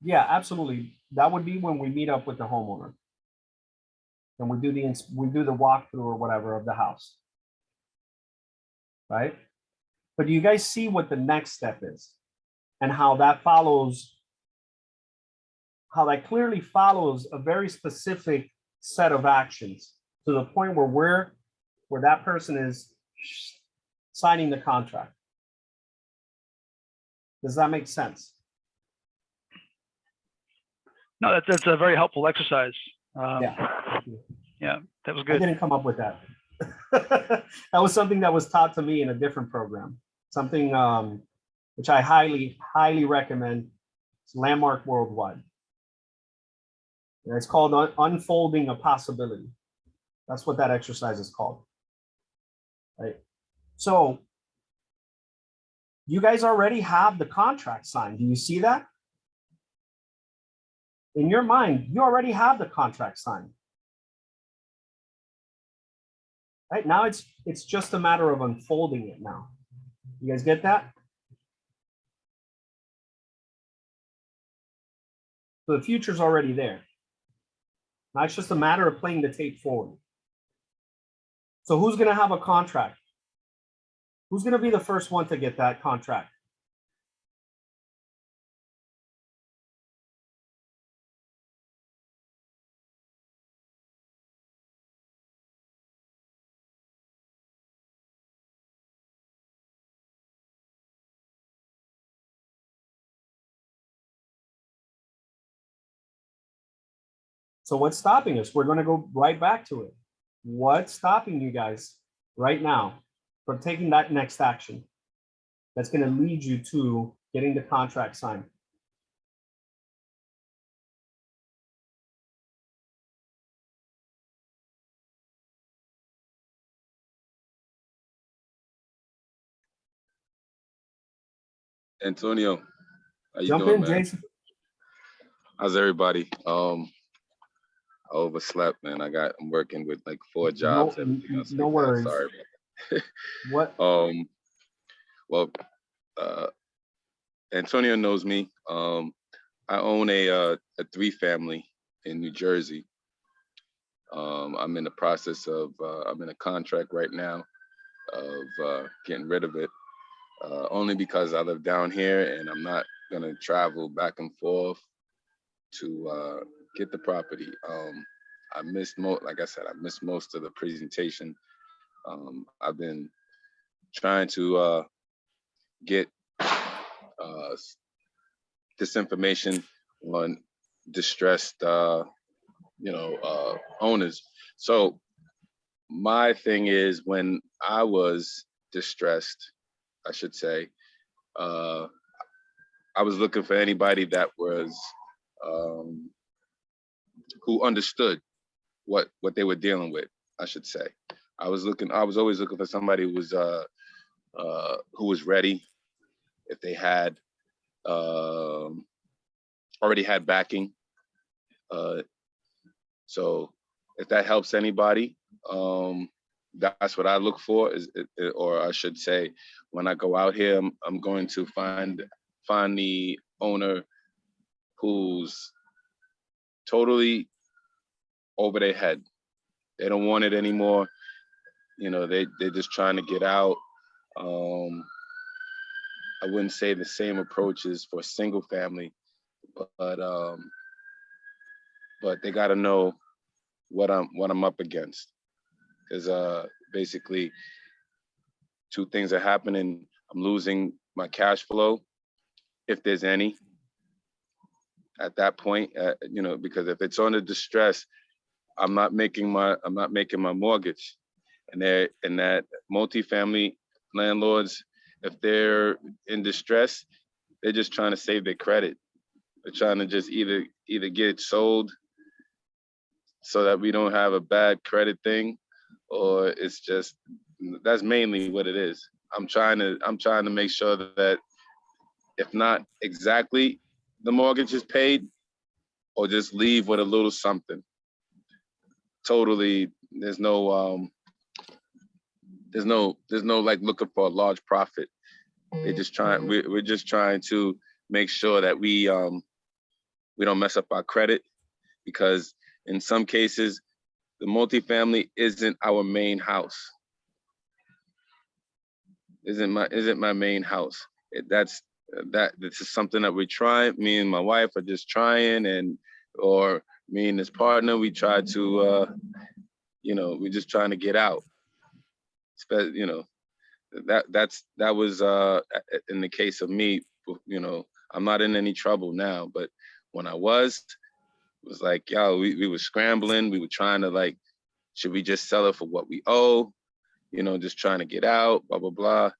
Yeah, absolutely. That would be when we meet up with the homeowner. And we do the walkthrough or whatever of the house. Right? But do you guys see what the next step is and how that follows, how that clearly follows a very specific set of actions to the point where that person is signing the contract? Does that make sense? No, that's a very helpful exercise. Yeah. Yeah, that was I good. didn't come up with that. That was something that was taught to me in a different program. Something which I highly recommend. It's landmark worldwide. And it's called unfolding a possibility. That's what that exercise is called. Right. So you guys already have the contract signed. Do you see that? In your mind, you already have the contract signed. Right now, it's just a matter of unfolding it now. You guys get that? So the future's already there. Now it's just a matter of playing the tape forward. So who's going to have a contract? Who's going to be the first one to get that contract? So what's stopping us? We're going to go right back to it. What's stopping you guys right now from taking that next action that's going to lead you to getting the contract signed? Antonio, how you Jump doing, in, man? Jason. How's everybody? I overslept, man. I'm working with like 4 jobs, everything else. No like worries. That. Sorry. What? Well, Antonio knows me. I own a 3-family in New Jersey. I'm in the process of I'm in a contract right now of getting rid of it. Only because I live down here and I'm not gonna travel back and forth to get the property. I missed like I said, I missed most of the presentation. I've been trying to get this information on distressed, owners. So my thing is, when I was distressed, I should say, I was looking for anybody that was who understood what they were dealing with, I should say. I was always looking for somebody who was ready, if they had already had backing. So if that helps anybody, that's what I look for, or I should say, when I go out here, I'm going to find the owner who's totally over their head. They don't want it anymore. They're just trying to get out. I wouldn't say the same approach is for single family. but they got to know what I'm up against, because basically two things are happening. I'm losing my cash flow, if there's any, at that point, you know, because if it's under distress, I'm not making my mortgage, and that multifamily landlords, if they're in distress, they're just trying to save their credit. They're trying to just either get it sold so that we don't have a bad credit thing, or it's just, that's mainly what it is. I'm trying to make sure that if not exactly the mortgage is paid, or just leave with a little something. Totally, there's no like looking for a large profit. They're just trying. We're just trying to make sure that we don't mess up our credit, because in some cases, the multifamily isn't our main house. Isn't my main house. This is something that we're trying. Me and my wife are just trying, or me and this partner, we try to, we're just trying to get out. You know, that was in the case of me. You know, I'm not in any trouble now, but when I was, it was like, yo, we were scrambling. We were trying to, like, should we just sell it for what we owe? You know, just trying to get out, blah, blah, blah.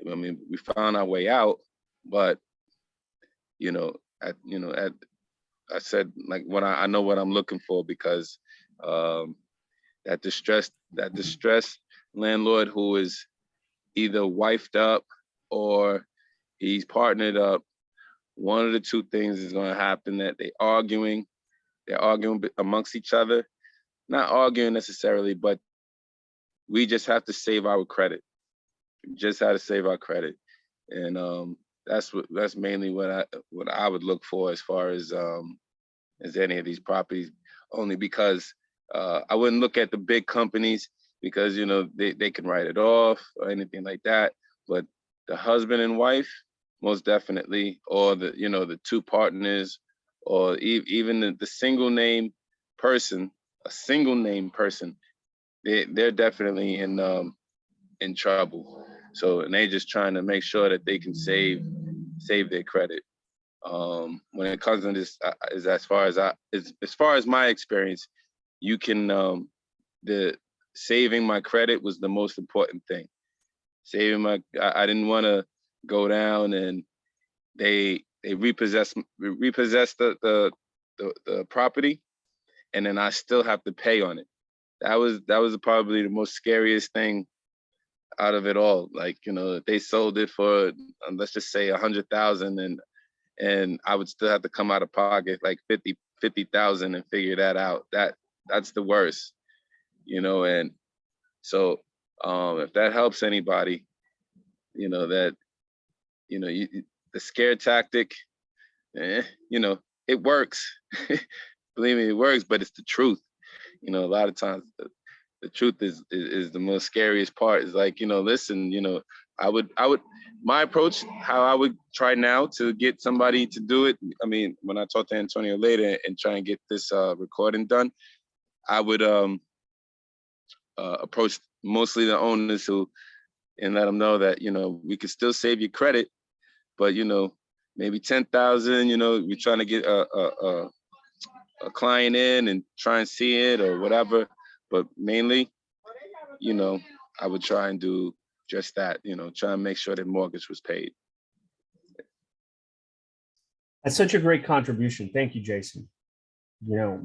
I mean, we found our way out, but, I said, like, I know what I'm looking for, because that distressed landlord who is either wifed up or he's partnered up, one of the two things is going to happen, that they're arguing amongst each other. Not arguing necessarily, but we just have to save our credit. We just have to save our credit. And that's mainly what I would look for as far as any of these properties, only because I wouldn't look at the big companies, because, you know, they can write it off or anything like that. But the husband and wife, most definitely, or the two partners, or even the single name person, a single name person, they're definitely in trouble. So, and they just trying to make sure that they can save their credit. When it comes to this, is as far as my experience, you can the saving my credit was the most important thing. I didn't want to go down and they repossess the property, and then I still have to pay on it. That was probably the most scariest thing out of it all. Like, you know, they sold it for, let's just say 100,000, and I would still have to come out of pocket like 50,000 and figure that out. That's the worst, you know. And so if that helps anybody, you know, that, you know, the scare tactic, you know, it works. Believe me, it works, but it's the truth. You know, a lot of times the truth is the most scariest part. Is like, you know, listen, you know, I would my approach, how I would try now to get somebody to do it. I mean, when I talk to Antonio later and try and get this recording done, I would approach mostly the owners and let them know that, you know, we could still save your credit, but, you know, maybe 10,000, you know, we're trying to get a client in and try and see it or whatever. But mainly, you know, I would try and do just that, you know, try and make sure that mortgage was paid. That's such a great contribution. Thank you, Jason. You know,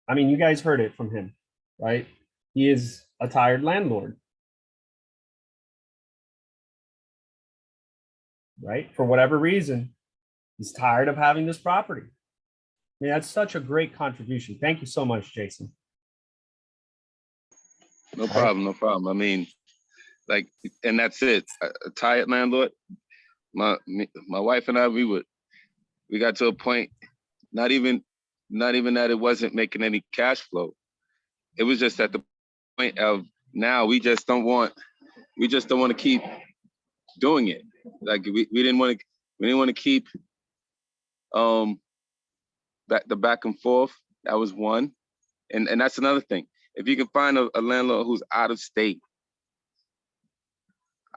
I mean, you guys heard it from him, right? He is a tired landlord, right? For whatever reason, he's tired of having this property. I mean, that's such a great contribution. Thank you so much, Jason. No problem, no problem. I mean, like, and that's it. A tired landlord. My wife and I, we got to a point, not even that it wasn't making any cash flow. It was just at the point of now we didn't want to keep doing it. Like we didn't want to keep the back and forth, that was one. And that's another thing. If you can find a landlord who's out of state,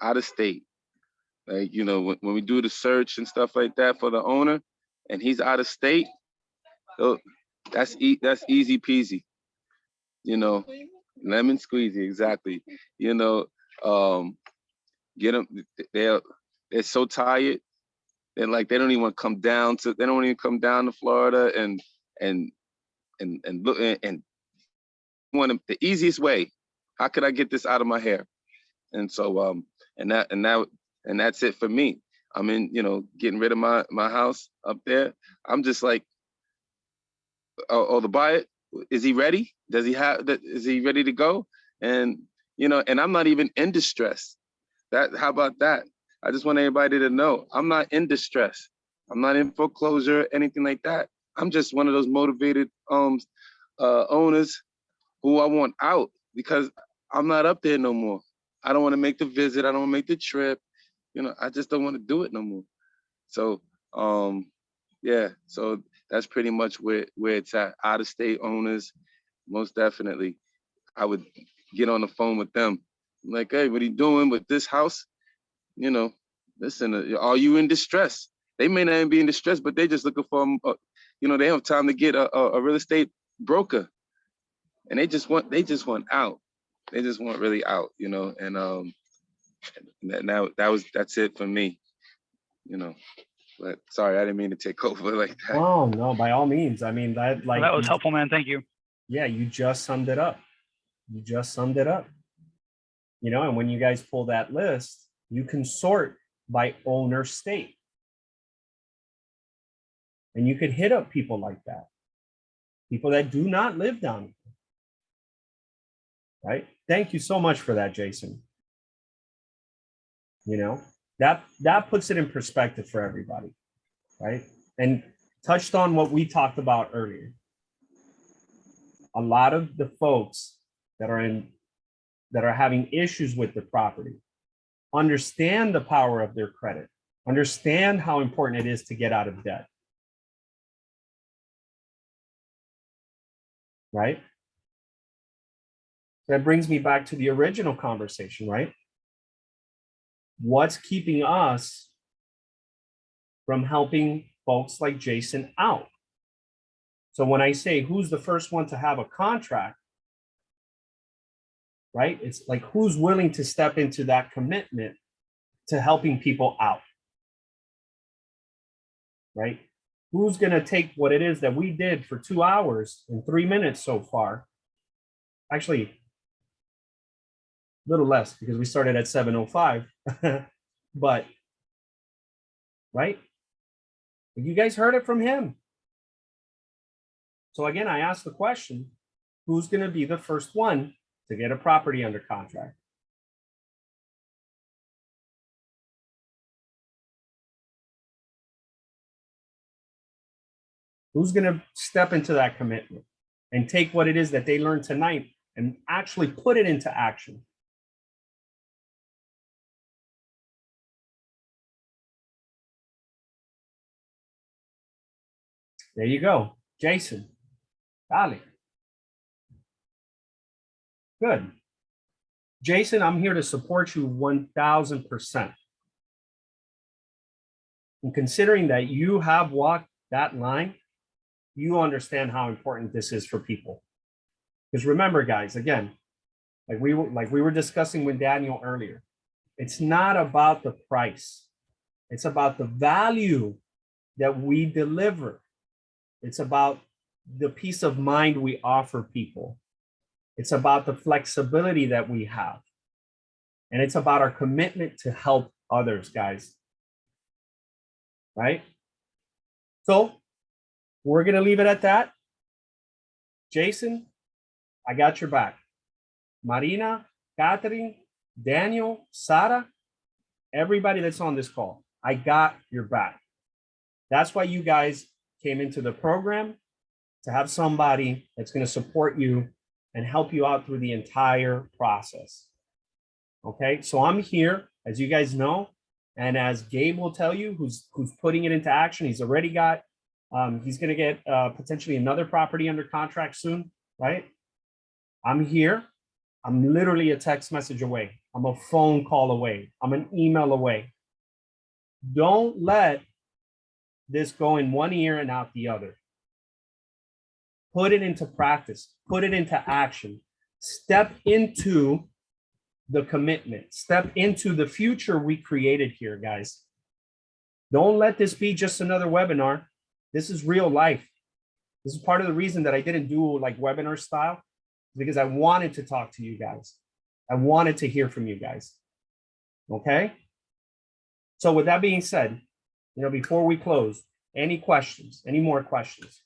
like, you know, when we do the search and stuff like that for the owner, and he's out of state, so that's easy peasy. You know, lemon squeezy, exactly. You know, get them. They're so tired. They're like they don't even come down to. They don't even come down to Florida and look and want the easiest way. How could I get this out of my hair? And so and that's it for me. I'm in, you know, getting rid of my house up there. I'm just like, oh, the buyer, is he ready? Does he have that? Is he ready to go? And, you know, and I'm not even in distress. How about that? I just want everybody to know I'm not in distress. I'm not in foreclosure, anything like that. I'm just one of those motivated owners who I want out because I'm not up there no more. I don't want to make the visit. I don't want to make the trip. You know, I just don't want to do it no more. So, yeah, so that's pretty much where it's at. Out of state owners, most definitely. I would get on the phone with them. I'm like, hey, what are you doing with this house? You know, listen, are you in distress? They may not even be in distress, but they just looking for, you know, they have time to get a real estate broker. And they just want out. They just want really out, you know, and that's it for me, you know. But sorry, I didn't mean to take over like that. Oh, no, by all means. I mean, that like. Well, that was helpful, man. Thank you. Yeah, you just summed it up. You just summed it up. You know, and when you guys pull that list, you can sort by owner state. And you could hit up people like that. People that do not live down here. Right? Thank you so much for that, Jason. You know, that puts it in perspective for everybody, right? And touched on what we talked about earlier. A lot of the folks that are having issues with the property understand the power of their credit, understand how important it is to get out of debt. Right? That brings me back to the original conversation, right? What's keeping us from helping folks like Jason out? So when I say who's the first one to have a contract, right? It's like who's willing to step into that commitment to helping people out, right? Who's going to take what it is that we did for 2 hours and 3 minutes so far? Actually, a little less because we started at 7:05, but right? You guys heard it from him. So again, I asked the question, who's going to be the first one to get a property under contract? Who's going to step into that commitment and take what it is that they learned tonight and actually put it into action? There you go, Jason. Dale. Good. Jason, I'm here to support you 1000%. And considering that you have walked that line, you understand how important this is for people. Because remember, guys, again, like we were discussing with Daniel earlier, it's not about the price. It's about the value that we deliver. It's about the peace of mind we offer people. It's about the flexibility that we have. And it's about our commitment to help others, guys. Right? So we're going to leave it at that. Jason, I got your back. Marina, Catherine, Daniel, Sara, everybody that's on this call, I got your back. That's why you guys came into the program, to have somebody that's going to support you and help you out through the entire process. Okay, so I'm here, as you guys know, and as Gabe will tell you, who's putting it into action. He's already got He's going to get potentially another property under contract soon, right? I'm here. I'm literally a text message away. I'm a phone call away. I'm an email away. Don't let this go in one ear and out the other. Put it into practice. Put it into action. Step into the commitment. Step into the future we created here, guys. Don't let this be just another webinar. This is real life. This is part of the reason that I didn't do like webinar style, because I wanted to talk to you guys. I wanted to hear from you guys. Okay? So with that being said, before we close, any questions, any more questions?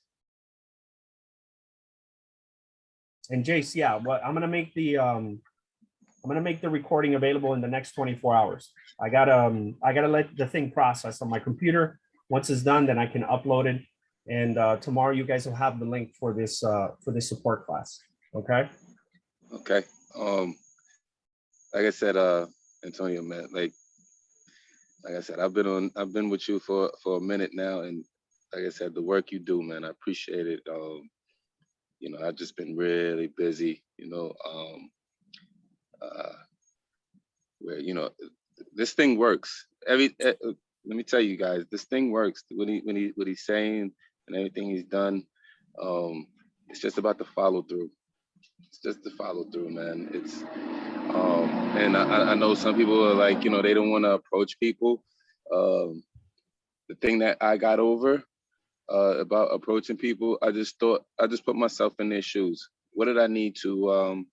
And Jace, yeah, I'm gonna make the recording available in the next 24 hours. I gotta let the thing process on my computer. Once it's done, then I can upload it. And tomorrow you guys will have the link for this support class. Okay. Okay. Like I said, Antonio, man, like I said, I've been with you for a minute now, and like I said, the work you do, man, I appreciate it. I've just been really busy, where this thing works. Let me tell you guys, this thing works. What he's saying and everything he's done, it's just about the follow through. It's just the follow through, man. It's and I know some people are like, they don't want to approach people. The thing that I got over about approaching people, I just put myself in their shoes. What did I need to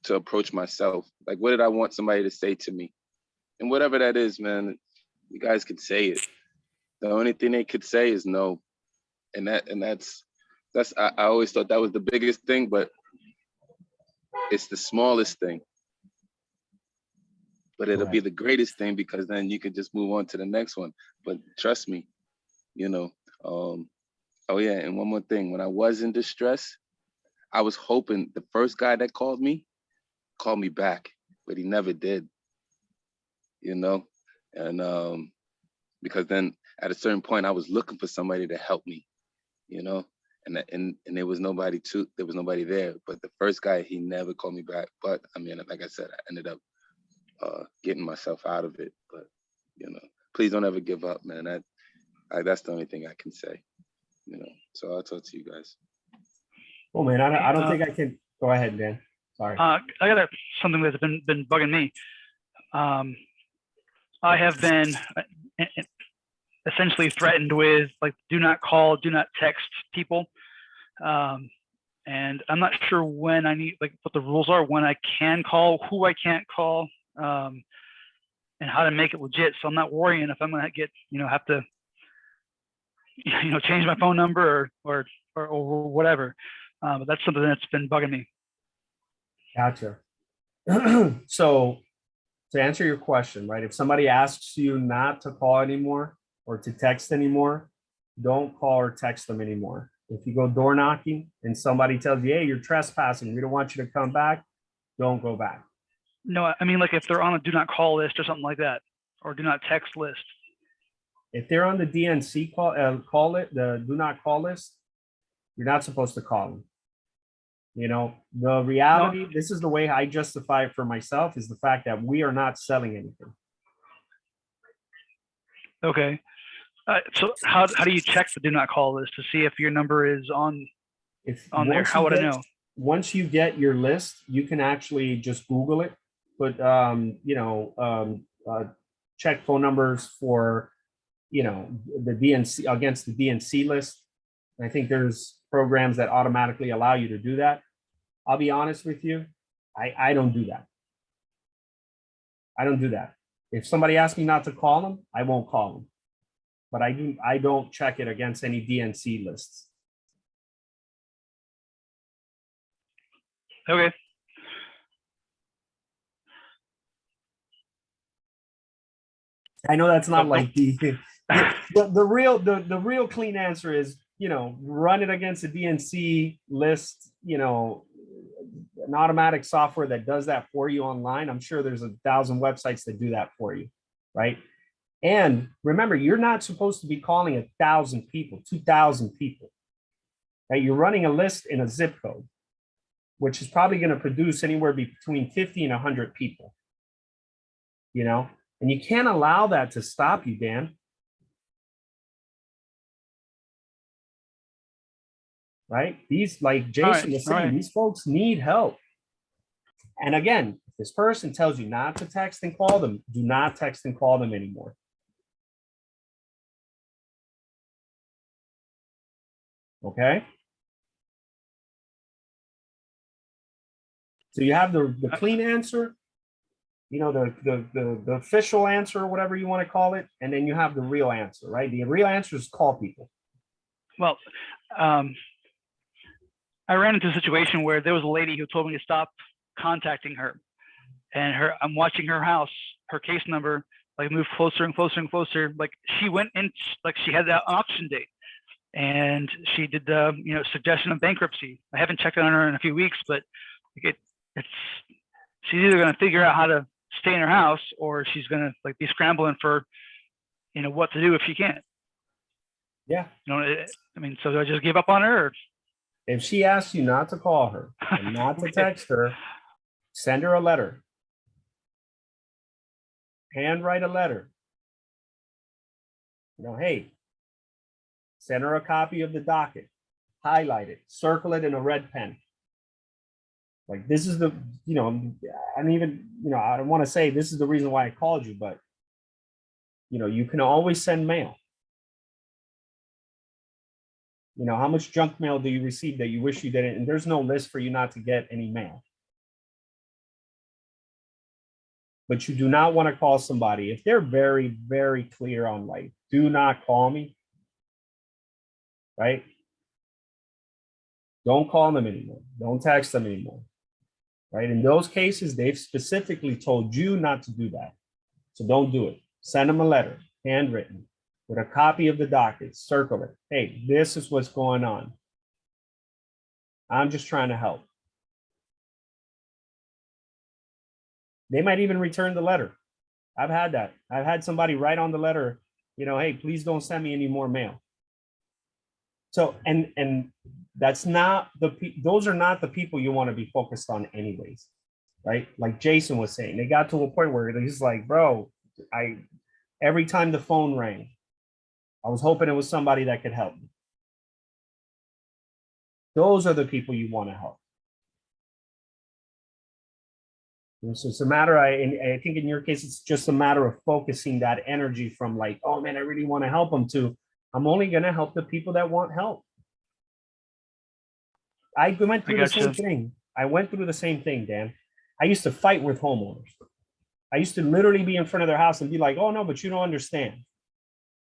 approach myself? Like, what did I want somebody to say to me? And whatever that is, man, you guys could say it. The only thing they could say is no. And that's I always thought that was the biggest thing, but it's the smallest thing. But it'll be the greatest thing, because then you can just move on to the next one. But trust me, oh yeah, and one more thing. When I was in distress, I was hoping the first guy that called me back, but he never did, and because then at a certain point I was looking for somebody to help me, and there was nobody there. But the first guy, he never called me back. But I mean, like I said, I ended up getting myself out of it. But please don't ever give up, man. That's the only thing I can say. So I'll talk to you guys. Oh man, I don't think I can. Go ahead, Dan. Sorry. I got something that's been bugging me. I have been essentially threatened with like, do not call, do not text people. And I'm not sure when I need, like what the rules are, when I can call, who I can't call, and how to make it legit. So I'm not worrying if I'm gonna get, have to, change my phone number or whatever. But that's something that's been bugging me. Gotcha. So to answer your question, right? If somebody asks you not to call anymore or to text anymore, don't call or text them anymore. If you go door knocking and somebody tells you, hey, you're trespassing, we don't want you to come back, don't go back. No, I mean, like if they're on a do not call list or something like that, or do not text list. If they're on the DNC the do not call list, you're not supposed to call them. The reality, this is the way I justify it for myself, is the fact that we are not selling anything. Okay. So how do you check the do not call list to see if your number is on there? How would I know? Once you get your list, you can actually just Google it, put check phone numbers for the DNC against the DNC list. I think there's programs that automatically allow you to do that. I'll be honest with you, I don't do that. I don't do that. If somebody asks me not to call them, I won't call them. But I don't check it against any DNC lists. Okay. I know that's not like the real clean answer is, run it against a DNC list, an automatic software that does that for you online. I'm sure there's 1,000 websites that do that for you, right? And remember, you're not supposed to be calling 1,000 people, 2,000 people, right? You're running a list in a zip code, which is probably going to produce anywhere between 50 and 100 people, you know, and you can't allow that to stop you, Dan. Right? These, like Jason was saying, these folks need help. And again, if this person tells you not to text and call them, do not text and call them anymore. Okay? So you have the clean answer, you know, the official answer, or whatever you want to call it, and then you have the real answer, right? The real answer is call people. Well, I ran into a situation where there was a lady who told me to stop contacting her, and I'm watching her house, her case number, like move closer and closer and closer. Like she went in, like she had that auction date, and she did the, you know, suggestion of bankruptcy. I haven't checked on her in a few weeks, but it's she's either going to figure out how to stay in her house, or she's going to like be scrambling for, you know, what to do if she can't. Yeah. You know, I mean, so do I just give up on her? Or? If she asks you not to call her and not to text her, send her a letter. Handwrite a letter. You know, hey, send her a copy of the docket, highlight it, circle it in a red pen. Like, this is the, you know, I don't even, you know, I don't want to say this is the reason why I called you, but, you know, you can always send mail. You know, how much junk mail do you receive that you wish you didn't? And there's no list for you not to get any mail. But you do not want to call somebody if they're very, very clear on, like, do not call me, right? Don't call them anymore. Don't text them anymore, right? In those cases, they've specifically told you not to do that. So don't do it. Send them a letter, handwritten, with a copy of the docket, circle it. Hey, this is what's going on. I'm just trying to help. They might even return the letter. I've had that. I've had somebody write on the letter, you know, hey, please don't send me any more mail. So, and that's not those are not the people you want to be focused on anyways, right? Like Jason was saying, they got to a point where he's like, bro, every time the phone rang, I was hoping it was somebody that could help me. Those are the people you want to help. And so it's a matter, I think in your case, it's just a matter of focusing that energy from like, oh man, I really want to help them, to I'm only going to help the people that want help. I went through the same thing. I went through the same thing, Dan. I used to fight with homeowners. I used to literally be in front of their house and be like, oh no, but you don't understand.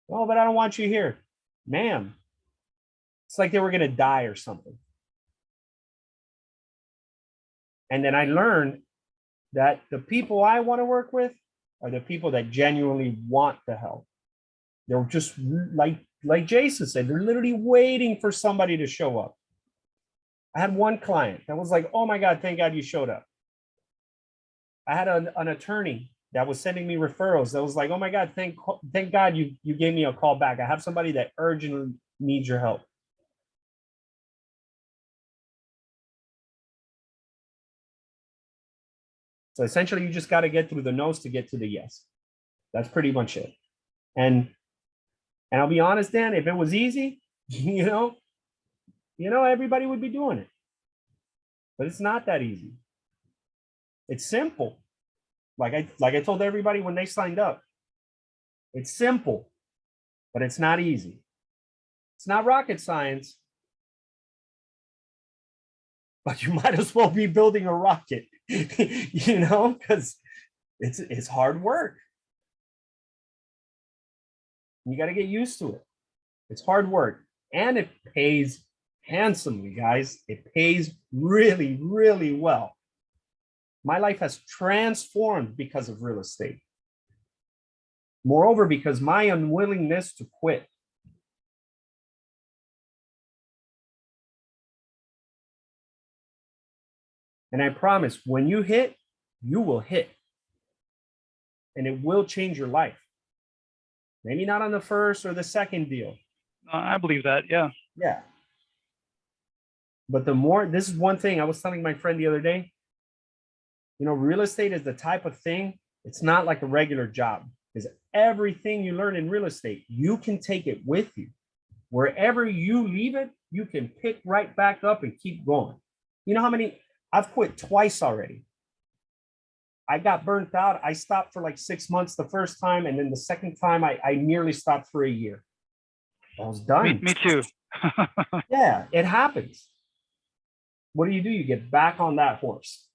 Oh, but I don't want you here. Ma'am. It's like they were going to die or something. And then I learned that the people I want to work with are the people that genuinely want to help. They're just like Jason said, they're literally waiting for somebody to show up. I had one client that was like, oh my God, thank God you showed up. I had an attorney that was sending me referrals that was like, oh my God, thank God you gave me a call back. I have somebody that urgently needs your help. So essentially, you just got to get through the no's to get to the yes. That's pretty much it. And I'll be honest, Dan, if it was easy, you know, everybody would be doing it. But it's not that easy. It's simple. Like I told everybody when they signed up, it's simple, but it's not easy. It's not rocket science, but you might as well be building a rocket, you know, because it's hard work. You got to get used to it. It's hard work, and it pays handsomely, guys. It pays really, really well. My life has transformed because of real estate. Moreover, because my unwillingness to quit. And I promise, when you hit, you will hit. And it will change your life. Maybe not on the first or the second deal. I believe that. Yeah. Yeah. But the more, this is one thing I was telling my friend the other day, you know, real estate is the type of thing, it's not like a regular job. Because everything you learn in real estate, you can take it with you. Wherever you leave it, you can pick right back up and keep going. You know how many, I've quit twice already. I got burnt out. I stopped for like 6 months the first time. And then the second time I nearly stopped for a year. I was done. Me too. Yeah, it happens. What do? You get back on that horse.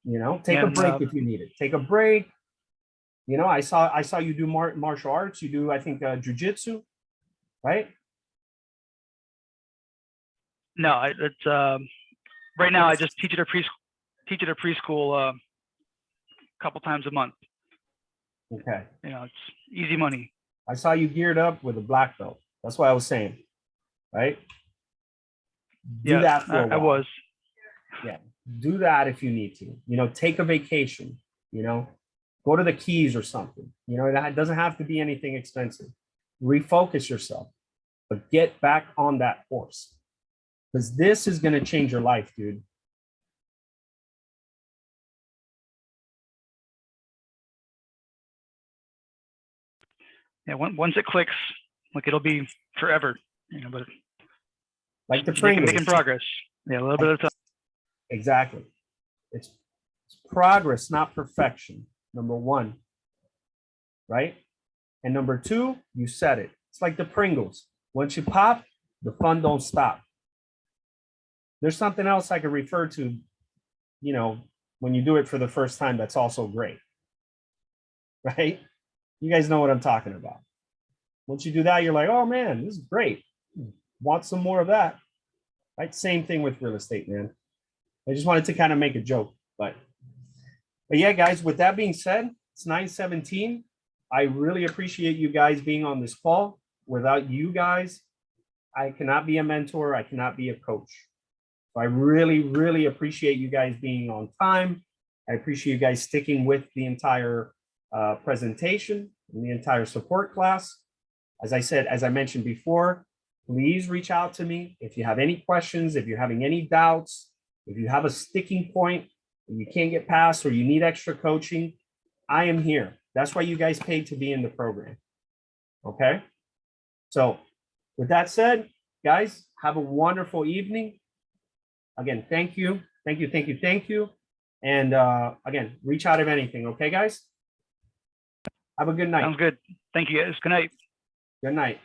You know, take a break if you need it. Take a break. You know, I saw you do martial arts. You do, I think, jujitsu, right? No, it's right now I just teach at a preschool a couple times a month. Okay. You know, it's easy money. I saw you geared up with a black belt. That's what I was saying, right? Do Yeah, that for a while. I was. Yeah, do that if you need to. You know, take a vacation. You know, go to the Keys or something. You know, that doesn't have to be anything expensive. Refocus yourself, but get back on that horse, because this is going to change your life, dude. Yeah, once it clicks, like it'll be forever. You know, but Like the Pringles. making progress. Yeah, a little bit of time. Exactly. It's progress, not perfection. Number one, right? And number two, you said it. It's like the Pringles. Once you pop, the fun don't stop. There's something else I could refer to, you know, when you do it for the first time, that's also great, right? You guys know what I'm talking about. Once you do that, you're like, oh man, this is great. Want some more of that, right? Same thing with real estate, man. I just wanted to kind of make a joke, but yeah, guys, with that being said, it's 9:17. I really appreciate you guys being on this call. Without you guys, I cannot be a mentor. I cannot be a coach. So I really, really appreciate you guys being on time. I appreciate you guys sticking with the entire presentation and the entire support class. As I said, as I mentioned before, please reach out to me if you have any questions, if you're having any doubts, if you have a sticking point and you can't get past or you need extra coaching, I am here. That's why you guys paid to be in the program. Okay? So with that said, guys, have a wonderful evening. Again, thank you. Thank you, thank you, thank you. And again, reach out if anything. Okay, guys? Have a good night. Sounds good. Thank you guys. Good night. Good night.